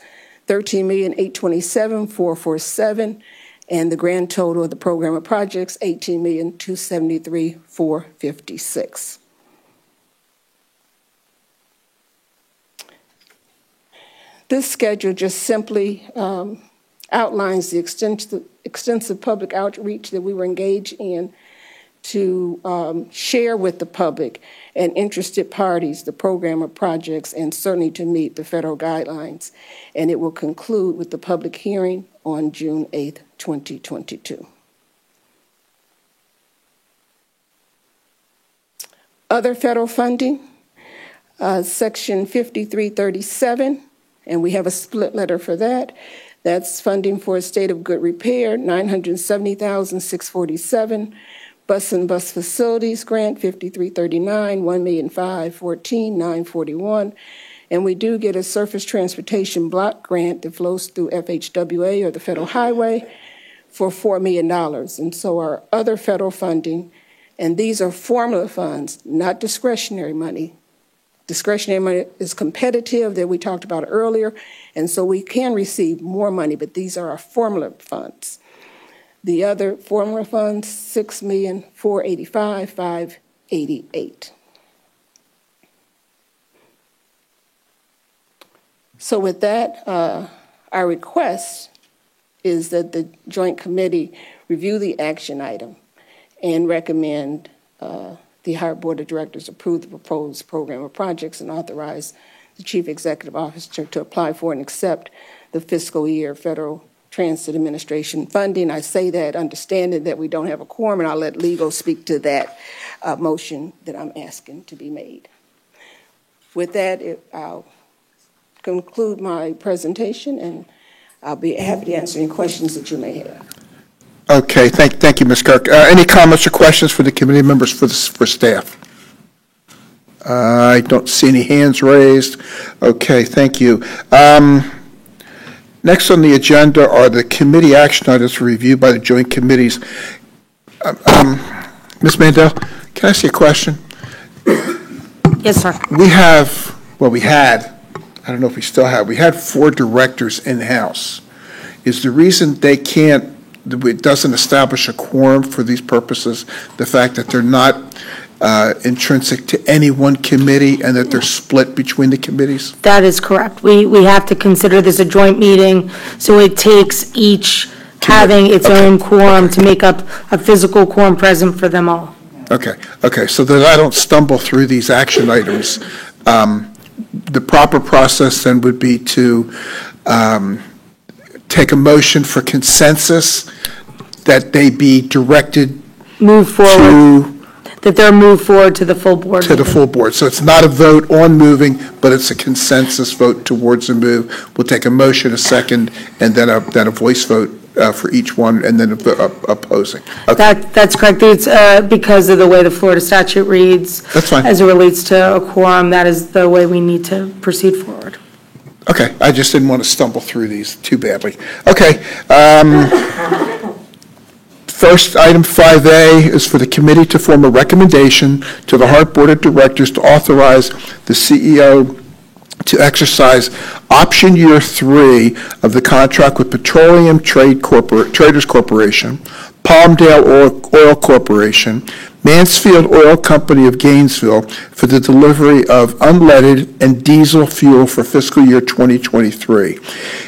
Speaker 13: $13,827,447, and the grand total of the program of projects, $18,273,456. This schedule just simply outlines the extensive public outreach that we were engaged in to share with the public and interested parties the program of projects, and certainly to meet the federal guidelines. And it will conclude with the public hearing on June 8th, 2022. Other federal funding, Section 5337, and we have a split letter for that. That's funding for a state of good repair, $970,647. Bus and bus facilities grant, 5339, $1,514,941. And we do get a surface transportation block grant that flows through FHWA or the federal highway for $4 million. And so our other federal funding, and these are formula funds, not discretionary money. Discretionary money is competitive that we talked about earlier, and so we can receive more money, but these are our formula funds. The other formula funds, $6,485,588. So with that, our request is that the Joint Committee review the action item and recommend the Higher Board of Directors approve the proposed program of projects and authorize the Chief Executive Officer to apply for and accept the fiscal year Federal Transit Administration funding. I say that understanding that we don't have a quorum, and I'll let legal speak to that motion that I'm asking to be made. With that, I'll conclude my presentation, and I'll be happy to answer any questions that you may have.
Speaker 1: Okay, thank you, Ms. Kirk. Any comments or questions for the committee members for staff? I don't see any hands raised. Okay, thank you. Next on the agenda are the committee action items reviewed by the joint committees. Ms. Mandel, can I ask you a question?
Speaker 5: Yes, sir.
Speaker 1: We had, I don't know if we still have, we had 4 directors in-house. Is the reason they can't, it doesn't establish a quorum for these purposes, the fact that they're not intrinsic to any one committee and that they're split between the committees?
Speaker 5: That is correct. We have to consider this a joint meeting, so it takes each having its own quorum to make up a physical quorum present for them all.
Speaker 1: Okay, so that I don't stumble through these action items. the proper process then would be to take a motion for consensus that they be directed
Speaker 5: Move forward,
Speaker 1: to
Speaker 5: that they're moved forward to the full board
Speaker 1: to the
Speaker 5: meeting.
Speaker 1: full board. So it's not a vote on moving, but it's a consensus vote towards a move. We'll take a motion, a second, and then a voice vote for each one, and then opposing. Okay,
Speaker 5: That's correct. It's because of the way the Florida statute reads.
Speaker 1: That's fine.
Speaker 5: As it relates to a quorum, that is the way we need to proceed forward.
Speaker 1: Okay, I just didn't want to stumble through these too badly. Okay. First, item 5A is for the committee to form a recommendation to the Hart Board of Directors to authorize the CEO to exercise option year 3 of the contract with Petroleum Traders Corporation, Palmdale Oil Corporation, Mansfield Oil Company of Gainesville for the delivery of unleaded and diesel fuel for fiscal year 2023.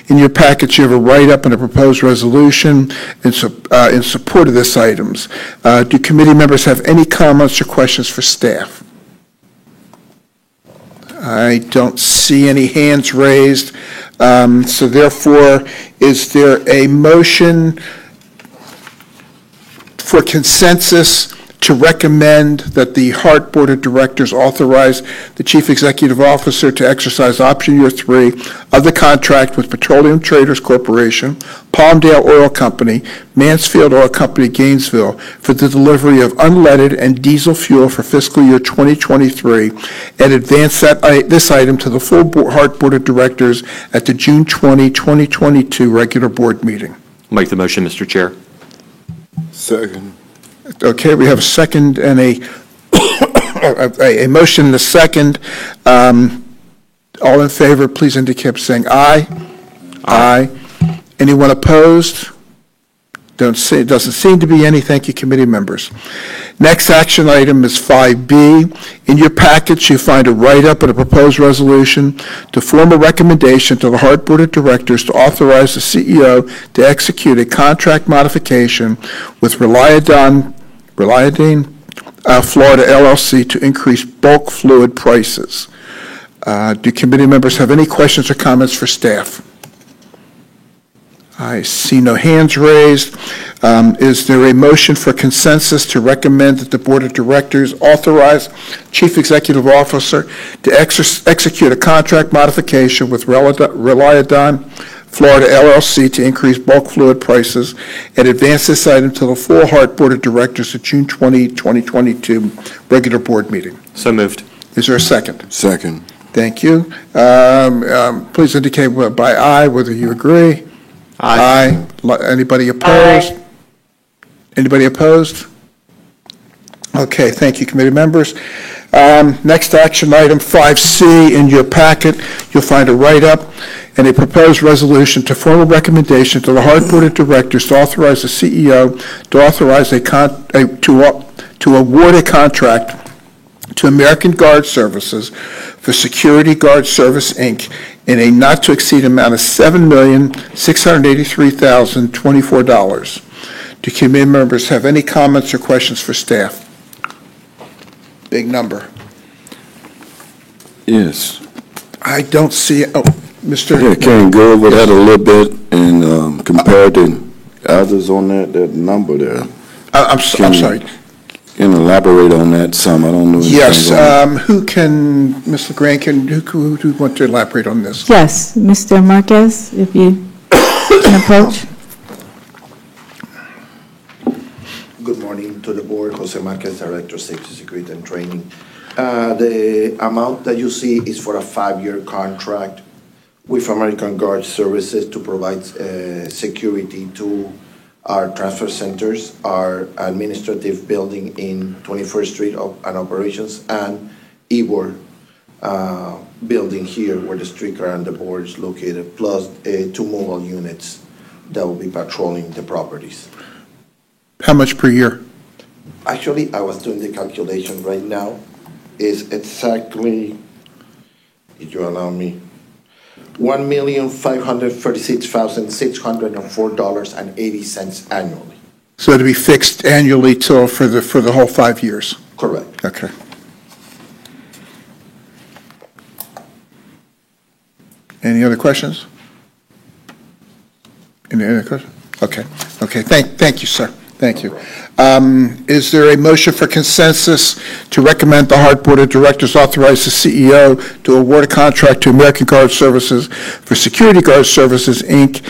Speaker 1: In your package, you have a write-up and a proposed resolution in support of this items. Do committee members have any comments or questions for staff? I don't see any hands raised. So therefore, is there a motion for consensus to recommend that the Hart Board of Directors authorize the Chief Executive Officer to exercise option year 3 of the contract with Petroleum Traders Corporation, Palmdale Oil Company, Mansfield Oil Company, Gainesville, for the delivery of unleaded and diesel fuel for fiscal year 2023, and advance this item to the full Hart Board of Directors at the June 20, 2022 regular board meeting?
Speaker 14: Make the motion, Mr. Chair.
Speaker 1: Second. Okay, we have a second and a motion and a second. All in favor, please indicate by saying aye. Aye. Anyone opposed? Doesn't seem to be any. Thank you, committee members. Next action item is 5B. In your package, you find a write-up and a proposed resolution to form a recommendation to the Hart Board of Directors to authorize the CEO to execute a contract modification with Reliadine Florida LLC to increase bulk fluid prices. Do committee members have any questions or comments for staff? I see no hands raised. Is there a motion for consensus to recommend that the Board of Directors authorize Chief Executive Officer to execute a contract modification with Reliadine Florida LLC to increase bulk fluid prices and advance this item to the full Hart Board of Directors at June 20, 2022 regular board meeting?
Speaker 14: So moved.
Speaker 1: Is there a second?
Speaker 15: Second.
Speaker 1: Thank you. Please indicate by aye whether you agree. Aye. Anybody opposed?
Speaker 11: Aye.
Speaker 1: Anybody opposed? Okay, thank you, committee members. Next action item 5C in your packet, you'll find a write-up and a proposed resolution to form a recommendation to the Hart Board of Directors to authorize the CEO to authorize to award a contract to American Guard Services for Security Guard Service, Inc. in a not-to-exceed amount of $7,683,024. Do committee members have any comments or questions for staff? Big number.
Speaker 15: Yes.
Speaker 1: I don't see, Mr.
Speaker 15: Yeah, can you go over that a little bit and compare the others on that number there?
Speaker 1: I'm sorry.
Speaker 15: Can you elaborate on that some? I don't know.
Speaker 1: Yes, who can, Ms. LeGrand, who want to elaborate on this?
Speaker 12: Yes, Mr. Marquez, if you can approach.
Speaker 16: Good morning to the board. Jose Marquez, Director of Safety, Security, and Training. The amount that you see is for a 5-year contract with American Guard Services to provide security to our transfer centers, our administrative building in 21st Street and operations, and Ybor building here where the streetcar and the board is located, plus 2 mobile units that will be patrolling the properties.
Speaker 1: How much per year?
Speaker 16: Actually, I was doing the calculation right now. Is exactly, if you allow me, $1,536,604.80 annually.
Speaker 1: So to be fixed annually for the whole 5 years?
Speaker 16: Correct.
Speaker 1: Okay. Any other questions? Any other questions? Okay, thank you, sir. Thank you. Is there a motion for consensus to recommend the Hart Board of Directors authorize the CEO to award a contract to American Guard Services for Security Guard Services, Inc.,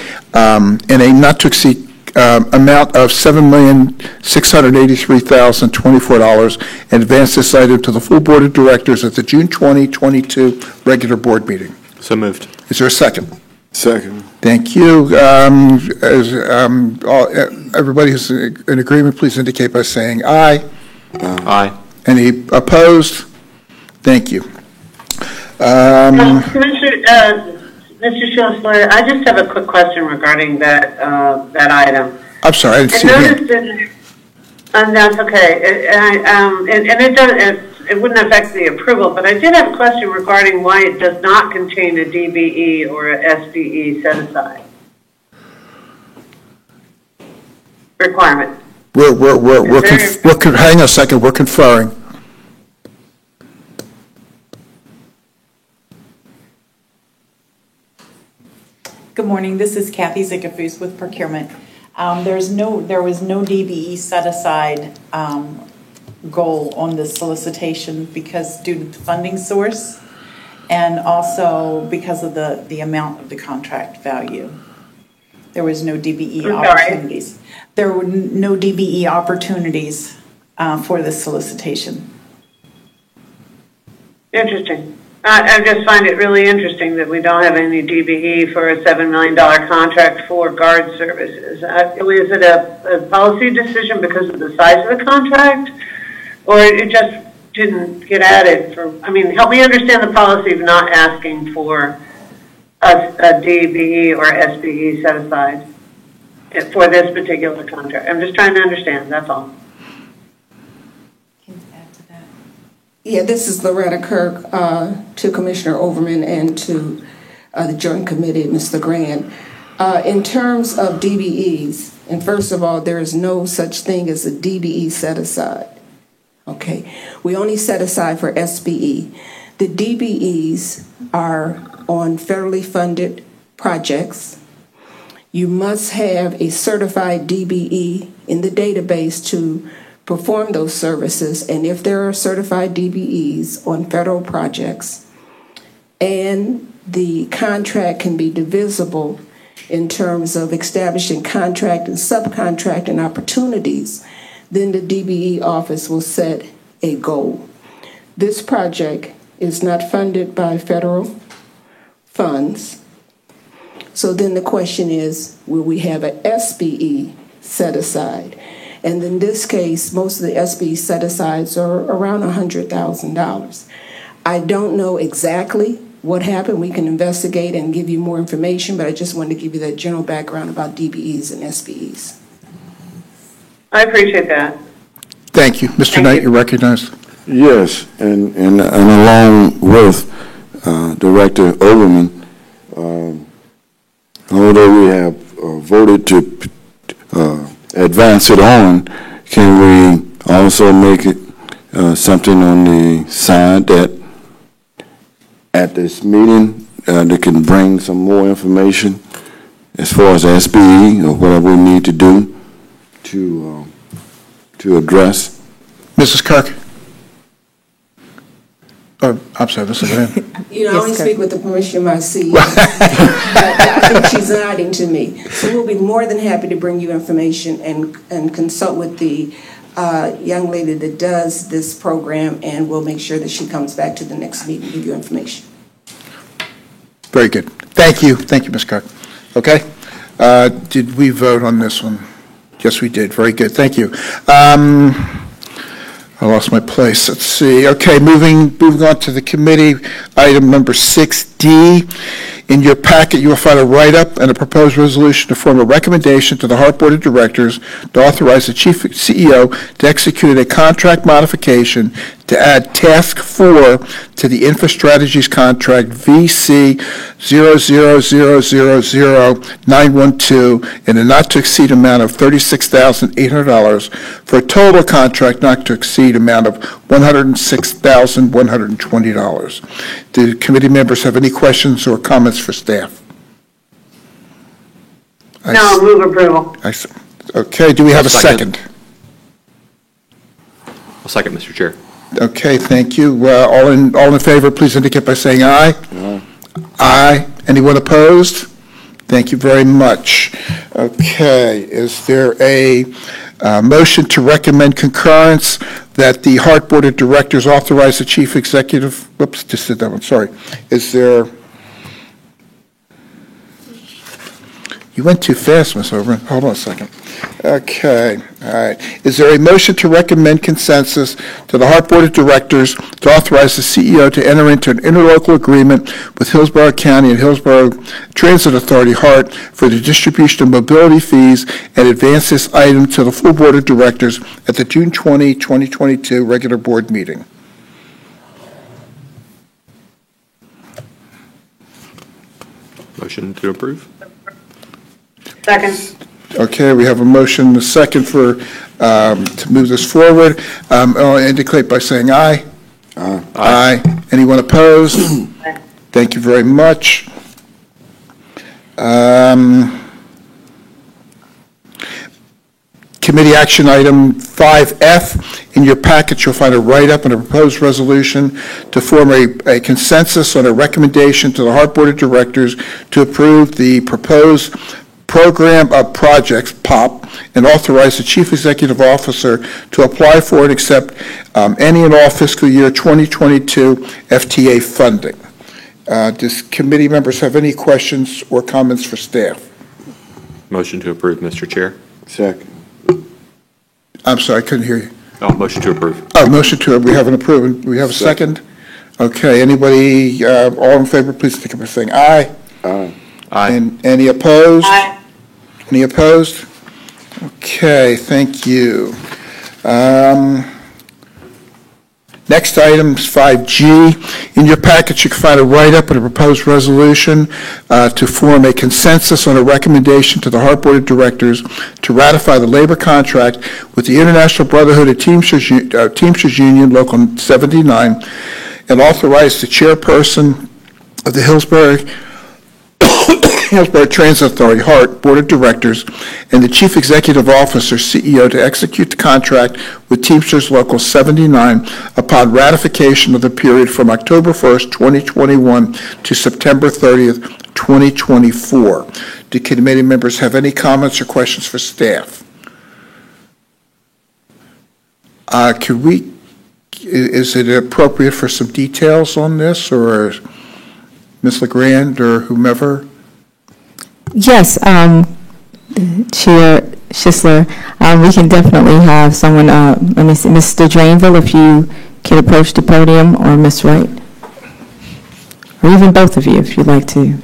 Speaker 1: in a not-to-exceed amount of $7,683,024 and advance this item to the full Board of Directors at the June 2022 regular board meeting?
Speaker 14: So moved.
Speaker 1: Is there a second?
Speaker 15: Second.
Speaker 1: Thank you. Everybody who's in agreement, please indicate by saying aye.
Speaker 14: Aye.
Speaker 1: Any opposed? Thank you.
Speaker 4: Mr. Schuessler, I just have a quick question regarding that item.
Speaker 1: I'm sorry, I didn't see
Speaker 4: it. That's okay. It wouldn't affect the approval, but I did have a question regarding why it does not contain a DBE or a SBE set aside requirement.
Speaker 1: Hang on a second, we're conferring.
Speaker 17: Good morning, this is Kathy Zickafus with Procurement. There was no DBE set aside goal on this solicitation because due to the funding source and also because of the amount of the contract value. There was no DBE opportunities. There were no DBE opportunities for this solicitation.
Speaker 4: Interesting. I just find it really interesting that we don't have any DBE for a $7 million contract for guard services. Is it a policy decision because of the size of the contract, or it just didn't get added? Help me understand the policy of not asking for a DBE or SBE set aside for this particular contract. I'm just trying to understand, that's all.
Speaker 13: Yeah, this is Loretta Kirk, to Commissioner Overman and to the Joint Committee, Ms. LeGrand. In terms of DBEs, and first of all, there is no such thing as a DBE set aside. Okay, we only set aside for SBE. The DBEs are on federally funded projects. You must have a certified DBE in the database to perform those services, and if there are certified DBEs on federal projects and the contract can be divisible in terms of establishing contract and subcontracting opportunities, then the DBE office will set a goal. This project is not funded by federal funds, so then the question is, will we have an SBE set aside? And in this case, most of the SBE set-asides are around $100,000. I don't know exactly what happened. We can investigate and give you more information, but I just wanted to give you that general background about DBEs and SBEs.
Speaker 4: I appreciate that.
Speaker 1: Thank you. Mr. Knight, you're recognized.
Speaker 15: Yes, and along with Director Overman, although we have voted to advance it on, can we also make it something on the side that at this meeting they can bring some more information as far as SBE or whatever we need to do to address?
Speaker 1: Mrs. Kirk? Oh, I'm sorry, Mrs. Van.
Speaker 13: I only speak with the permission of my CEO. I think she's nodding to me. So we'll be more than happy to bring you information and consult with the young lady that does this program, and we'll make sure that she comes back to the next meeting and give you information.
Speaker 1: Very good. Thank you. Thank you, Ms. Kirk. Okay. Did we vote on this one? Yes, we did. Very good. Thank you. I lost my place. Let's see. Okay, moving on to the committee, item number 6D. In your packet, you will find a write-up and a proposed resolution to form a recommendation to the Hart Board of Directors to authorize the Chief CEO to execute a contract modification to add Task 4 to the InfoStrategies contract VC 0000912 in a not-to-exceed amount of $36,800 for a total contract not to exceed amount of $106,120. Do committee members have any questions or comments for staff?
Speaker 4: No, move approval.
Speaker 1: Okay, do we have a second?
Speaker 14: I'll second, Mr. Chair.
Speaker 1: Okay, thank you. All in favor, please indicate by saying aye. Aye. Anyone opposed? Thank you very much. Okay, is there a motion to recommend concurrence that the Hart Board of Directors authorize the Chief Executive, just did that one, sorry. Is there, you went too fast, Ms. Oberon. Hold on a second. Okay, all right. Is there a motion to recommend consensus to the Hart Board of Directors to authorize the CEO to enter into an interlocal agreement with Hillsborough County and Hillsborough Transit Authority, Hart, for the distribution of mobility fees and advance this item to the full Board of Directors at the June 20, 2022 regular board meeting?
Speaker 14: Motion to approve?
Speaker 4: Second.
Speaker 1: Okay, we have a motion, and a second for, to move this forward. I'll indicate by saying aye. Aye. Anyone opposed? Thank you very much. Committee action item 5F. In your package, you'll find a write-up and a proposed resolution to form a consensus on a recommendation to the Hart Board of Directors to approve the proposed Program of Projects, POP, and authorize the Chief Executive Officer to apply for and accept any and all fiscal year 2022 FTA funding. Does committee members have any questions or comments for staff?
Speaker 14: Motion to approve, Mr. Chair.
Speaker 15: Second.
Speaker 1: I'm sorry, I couldn't hear you.
Speaker 14: Oh, motion to approve.
Speaker 1: Oh, motion to, we have an approval. We have a second? Okay, anybody, all in favor, please think of saying aye.
Speaker 15: Aye.
Speaker 14: Aye.
Speaker 1: And any opposed?
Speaker 4: Aye.
Speaker 1: Any opposed? Okay, thank you. Next item is 5G. In your package, you can find a write-up and a proposed resolution to form a consensus on a recommendation to the Hart Board of Directors to ratify the labor contract with the International Brotherhood of Teamsters Union, Local 79, and authorize the chairperson of the Hillsborough Transit Authority, Hart Board of Directors, and the Chief Executive Officer, CEO, to execute the contract with Teamsters Local 79 upon ratification of the period from October 1st, 2021 to September 30th, 2024. Do committee members have any comments or questions for staff? Is it appropriate for some details on this, or Ms. LeGrand or whomever?
Speaker 12: Yes, Chair Schisler, we can definitely have someone, let me see, Mr. Drainville, if you can approach the podium, or Ms. Wright, or even both of you, if you'd like to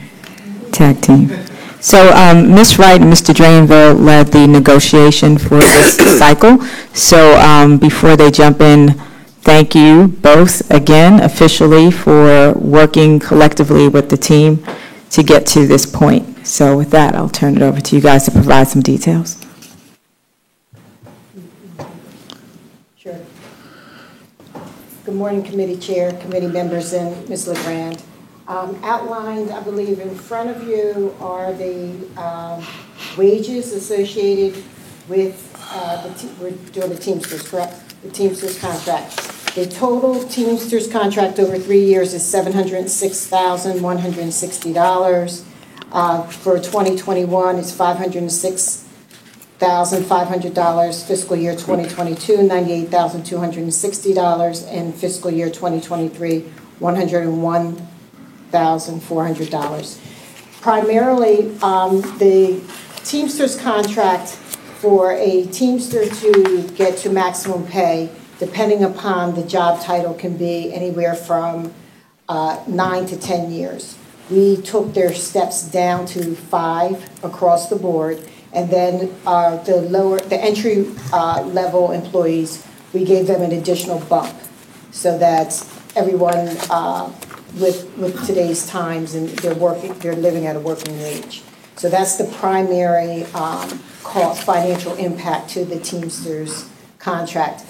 Speaker 12: tag team. So Ms. Wright and Mr. Drainville led the negotiation for this cycle. So before they jump in, thank you both again officially for working collectively with the team to get to this point. So with that, I'll turn it over to you guys to provide some details.
Speaker 18: Sure. Good morning, committee chair, committee members, and Ms. LeGrand. Outlined, I believe, in front of you are the wages associated with, we're doing the Teamsters, correct? The Teamsters contract. The total Teamsters contract over 3 years is $706,160. For 2021, it's $506,500. Fiscal year 2022, $98,260. And fiscal year 2023, $101,400. Primarily, the Teamsters contract for a Teamster to get to maximum pay, depending upon the job title, can be anywhere from 9 to 10 years. We took their steps down to 5 across the board, and then the entry level employees, we gave them an additional bump so that everyone with today's times and they're living at a working wage. So that's the primary cost, financial impact to the Teamsters contract.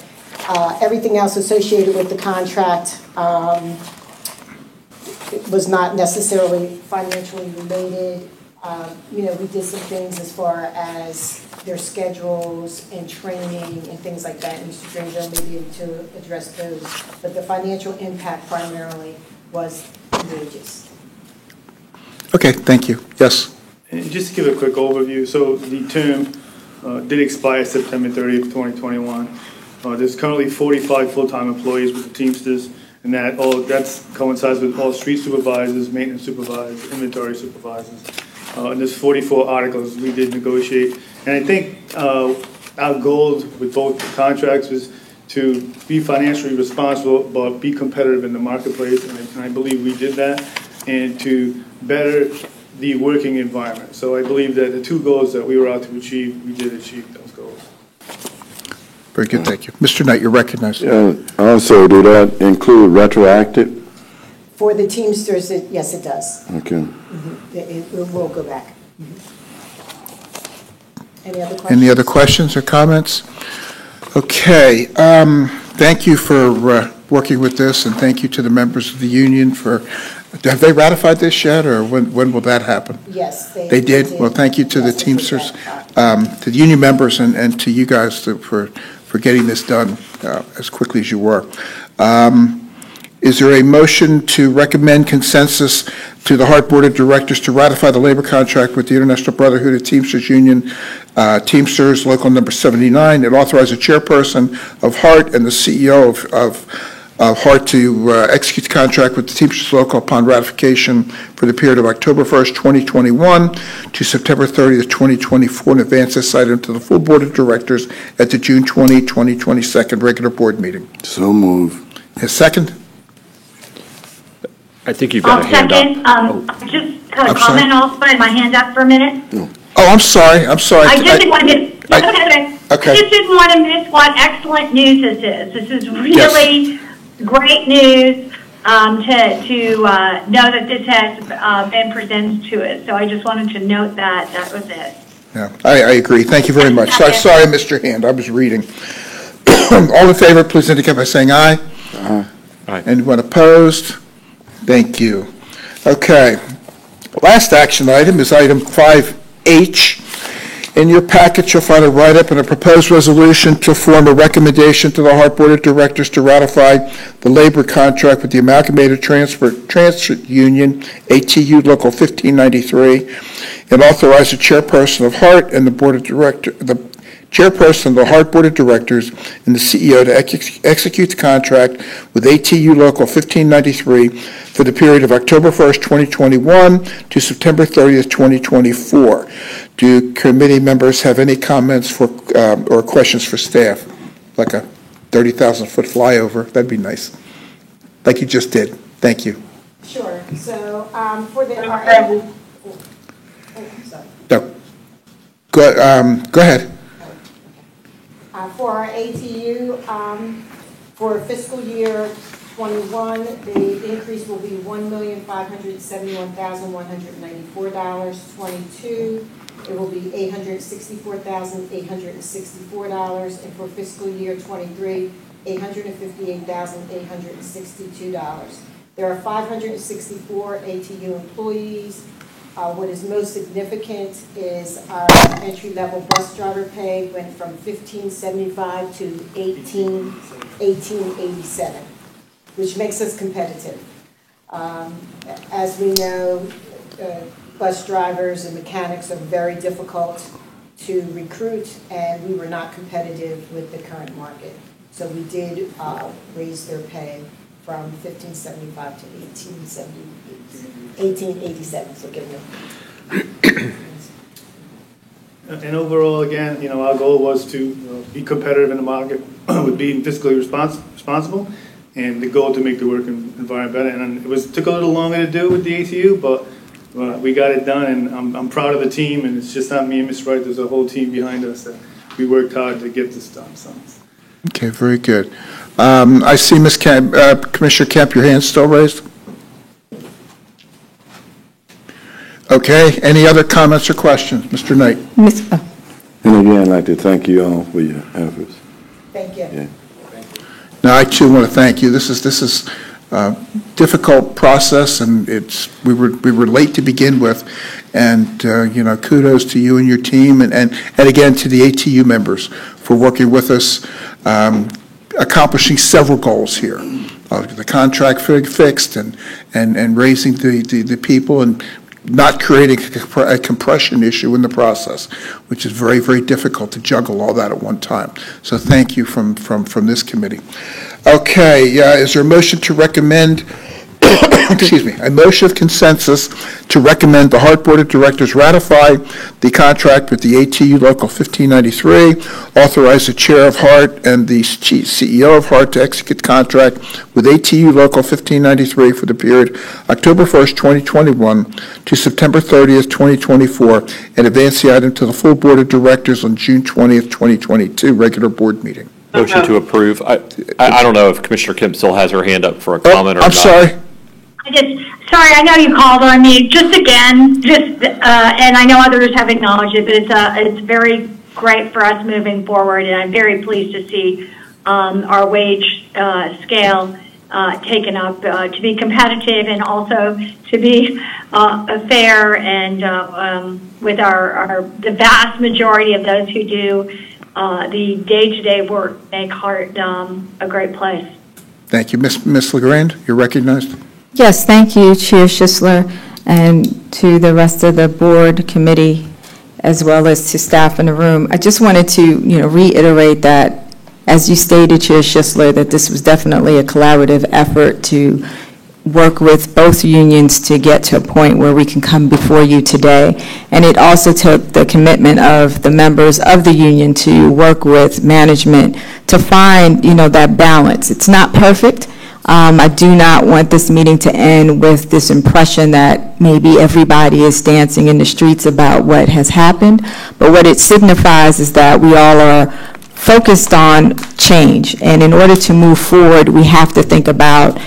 Speaker 18: Everything else associated with the contract was not necessarily financially related. We did some things as far as their schedules and training and things like that. Mr. Dranville may be able to address those. But the financial impact primarily was wages.
Speaker 1: Okay, thank you. Yes.
Speaker 6: And just to give a quick overview, so the term did expire September 30th, 2021. There's currently 45 full-time employees with the Teamsters, and that coincides with all street supervisors, maintenance supervisors, inventory supervisors. And there's 44 articles we did negotiate. And I think our goal with both contracts was to be financially responsible, but be competitive in the marketplace, and I believe we did that, and to better the working environment. So I believe that the two goals that we were out to achieve, we did achieve those goals.
Speaker 1: Very good, thank you. Mr. Knight, you're recognized.
Speaker 15: Also, did that include retroactive?
Speaker 18: For the Teamsters, yes, it does.
Speaker 15: Okay.
Speaker 18: It will go back. Any other questions?
Speaker 1: Any other questions or comments? Okay, thank you for working with this, and thank you to the members of the union for, have they ratified this yet, or when will that happen?
Speaker 18: Yes.
Speaker 1: They did? Well, thank you to the Teamsters, to the union members, and to you guys for getting this done as quickly as you were. Is there a motion to recommend consensus to the Hart Board of Directors to ratify the labor contract with the International Brotherhood of Teamsters Union, Teamsters Local Number 79, and authorize the chairperson of Hart and the CEO of Hart to execute the contract with the Teamsters Local upon ratification for the period of October 1st, 2021 to September 30th, 2024, and advance this item to the full Board of Directors at the June 20, 2022 regular board meeting.
Speaker 15: So move.
Speaker 1: A second?
Speaker 14: I think you've got a hand
Speaker 11: second.
Speaker 14: up.
Speaker 11: I just had a comment also. I had my hand up for a minute.
Speaker 1: Oh, I'm sorry.
Speaker 11: I just didn't want to
Speaker 1: Okay.
Speaker 11: I just didn't want to miss what excellent news this is. This is really great news to know that this has been presented to us. So I just wanted to note that. That was it.
Speaker 1: Yeah, I agree. Thank you very much. Sorry I missed your hand. I was reading. All in favor, please indicate by saying aye.
Speaker 14: Aye.
Speaker 1: Anyone opposed? Thank you. Okay. Last action item is item 5H. In your packet, you'll find a write-up and a proposed resolution to form a recommendation to the Hart Board of Directors to ratify the labor contract with the Amalgamated Transit Union, ATU Local 1593, and authorize the chairperson of Hart and the Board of Directors, the chairperson of the Hart Board of Directors and the CEO to execute the contract with ATU Local 1593 for the period of October 1st, 2021 to September 30th, 2024. Do committee members have any comments for or questions for staff? Like a 30,000-foot flyover, that'd be nice. Like you just did. Thank you.
Speaker 18: Sure. So for the
Speaker 1: No. Go ahead.
Speaker 18: For our ATU, for fiscal year 21, the increase will be $1,571,194. 22, it will be $864,864, and for fiscal year 23, $858,862. There are 564 ATU employees. What is most significant is our entry-level bus driver pay went from $15.75 to $18.87, which makes us competitive. As we know, bus drivers and mechanics are very difficult to recruit, and we were not competitive with the current market. So we did raise their pay from $15.75 to $18.87, so give me.
Speaker 6: And overall, again, our goal was to be competitive in the market with being fiscally responsible, and the goal to make the work environment better. And it took a little longer to do with the ATU, but we got it done, and I'm proud of the team. And it's just not me and Ms. Wright; there's a whole team behind us that we worked hard to get this done. So.
Speaker 1: Okay, very good. I see Commissioner Kemp, your hand's still raised? Okay, any other comments or questions? Mr. Knight?
Speaker 15: And again, I'd like to thank you all for your efforts.
Speaker 18: Thank you.
Speaker 15: Yeah.
Speaker 1: Now, I too want to thank you. This is a difficult process, and we were late to begin with, and kudos to you and your team, and again to the ATU members for working with us, accomplishing several goals here. The contract fixed, and raising the people, and not creating a compression issue in the process, which is very, very difficult to juggle all that at one time. So thank you from this committee. Okay, is there a motion to recommend, excuse me, a motion of consensus to recommend the HART Board of Directors ratify the contract with the ATU Local 1593, authorize the Chair of HART and the CEO of HART to execute contract with ATU Local 1593 for the period October 1st, 2021 to September 30th, 2024, and advance the item to the full Board of Directors on June 20th, 2022, regular board meeting.
Speaker 14: Motion to approve. I don't know if Commissioner Kemp still has her hand up for a comment or not.
Speaker 1: I'm sorry.
Speaker 11: Sorry, I know you called on me. Just again, and I know others have acknowledged it, but it's very great for us moving forward, and I'm very pleased to see our wage scale taken up to be competitive and also to be fair and with the vast majority of those who do the day-to-day work make HART a great place.
Speaker 1: Thank you. Ms. LeGrand, you're recognized.
Speaker 12: Yes, thank you, Chair Schisler, and to the rest of the board committee, as well as to staff in the room. I just wanted to, reiterate that, as you stated, Chair Schisler, that this was definitely a collaborative effort to work with both unions to get to a point where we can come before you today. And it also took the commitment of the members of the union to work with management to find, that balance. It's not perfect. I do not want this meeting to end with this impression that maybe everybody is dancing in the streets about what has happened, but what it signifies is that we all are focused on change, and in order to move forward, we have to think about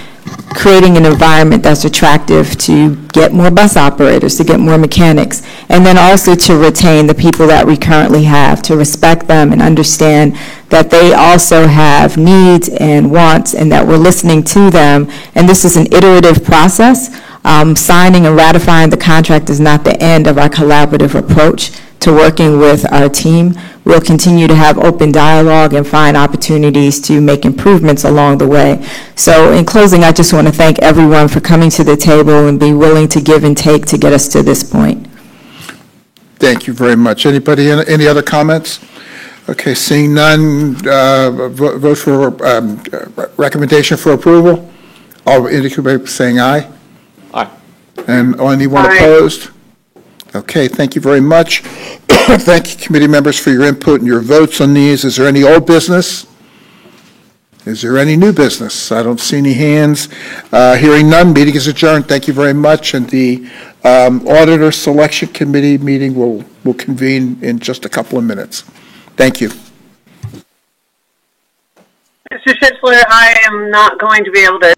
Speaker 12: creating an environment that's attractive to get more bus operators, to get more mechanics, and then also to retain the people that we currently have, to respect them and understand that they also have needs and wants and that we're listening to them. And this is an iterative process. Signing and ratifying the contract is not the end of our collaborative approach to working with our team. We'll continue to have open dialogue and find opportunities to make improvements along the way. So in closing, I just want to thank everyone for coming to the table and being willing to give and take to get us to this point.
Speaker 1: Thank you very much. Anybody, any other comments? Okay, seeing none, vote for recommendation for approval. All indicate by saying aye.
Speaker 14: Aye.
Speaker 1: And anyone opposed? Okay, thank you very much. Thank you, committee members, for your input and your votes on these. Is there any old business? Is there any new business? I don't see any hands. Hearing none, meeting is adjourned. Thank you very much. And the Auditor Selection Committee meeting will convene in just a couple of minutes. Thank you.
Speaker 4: Mr. Schisler, I am not going to be able to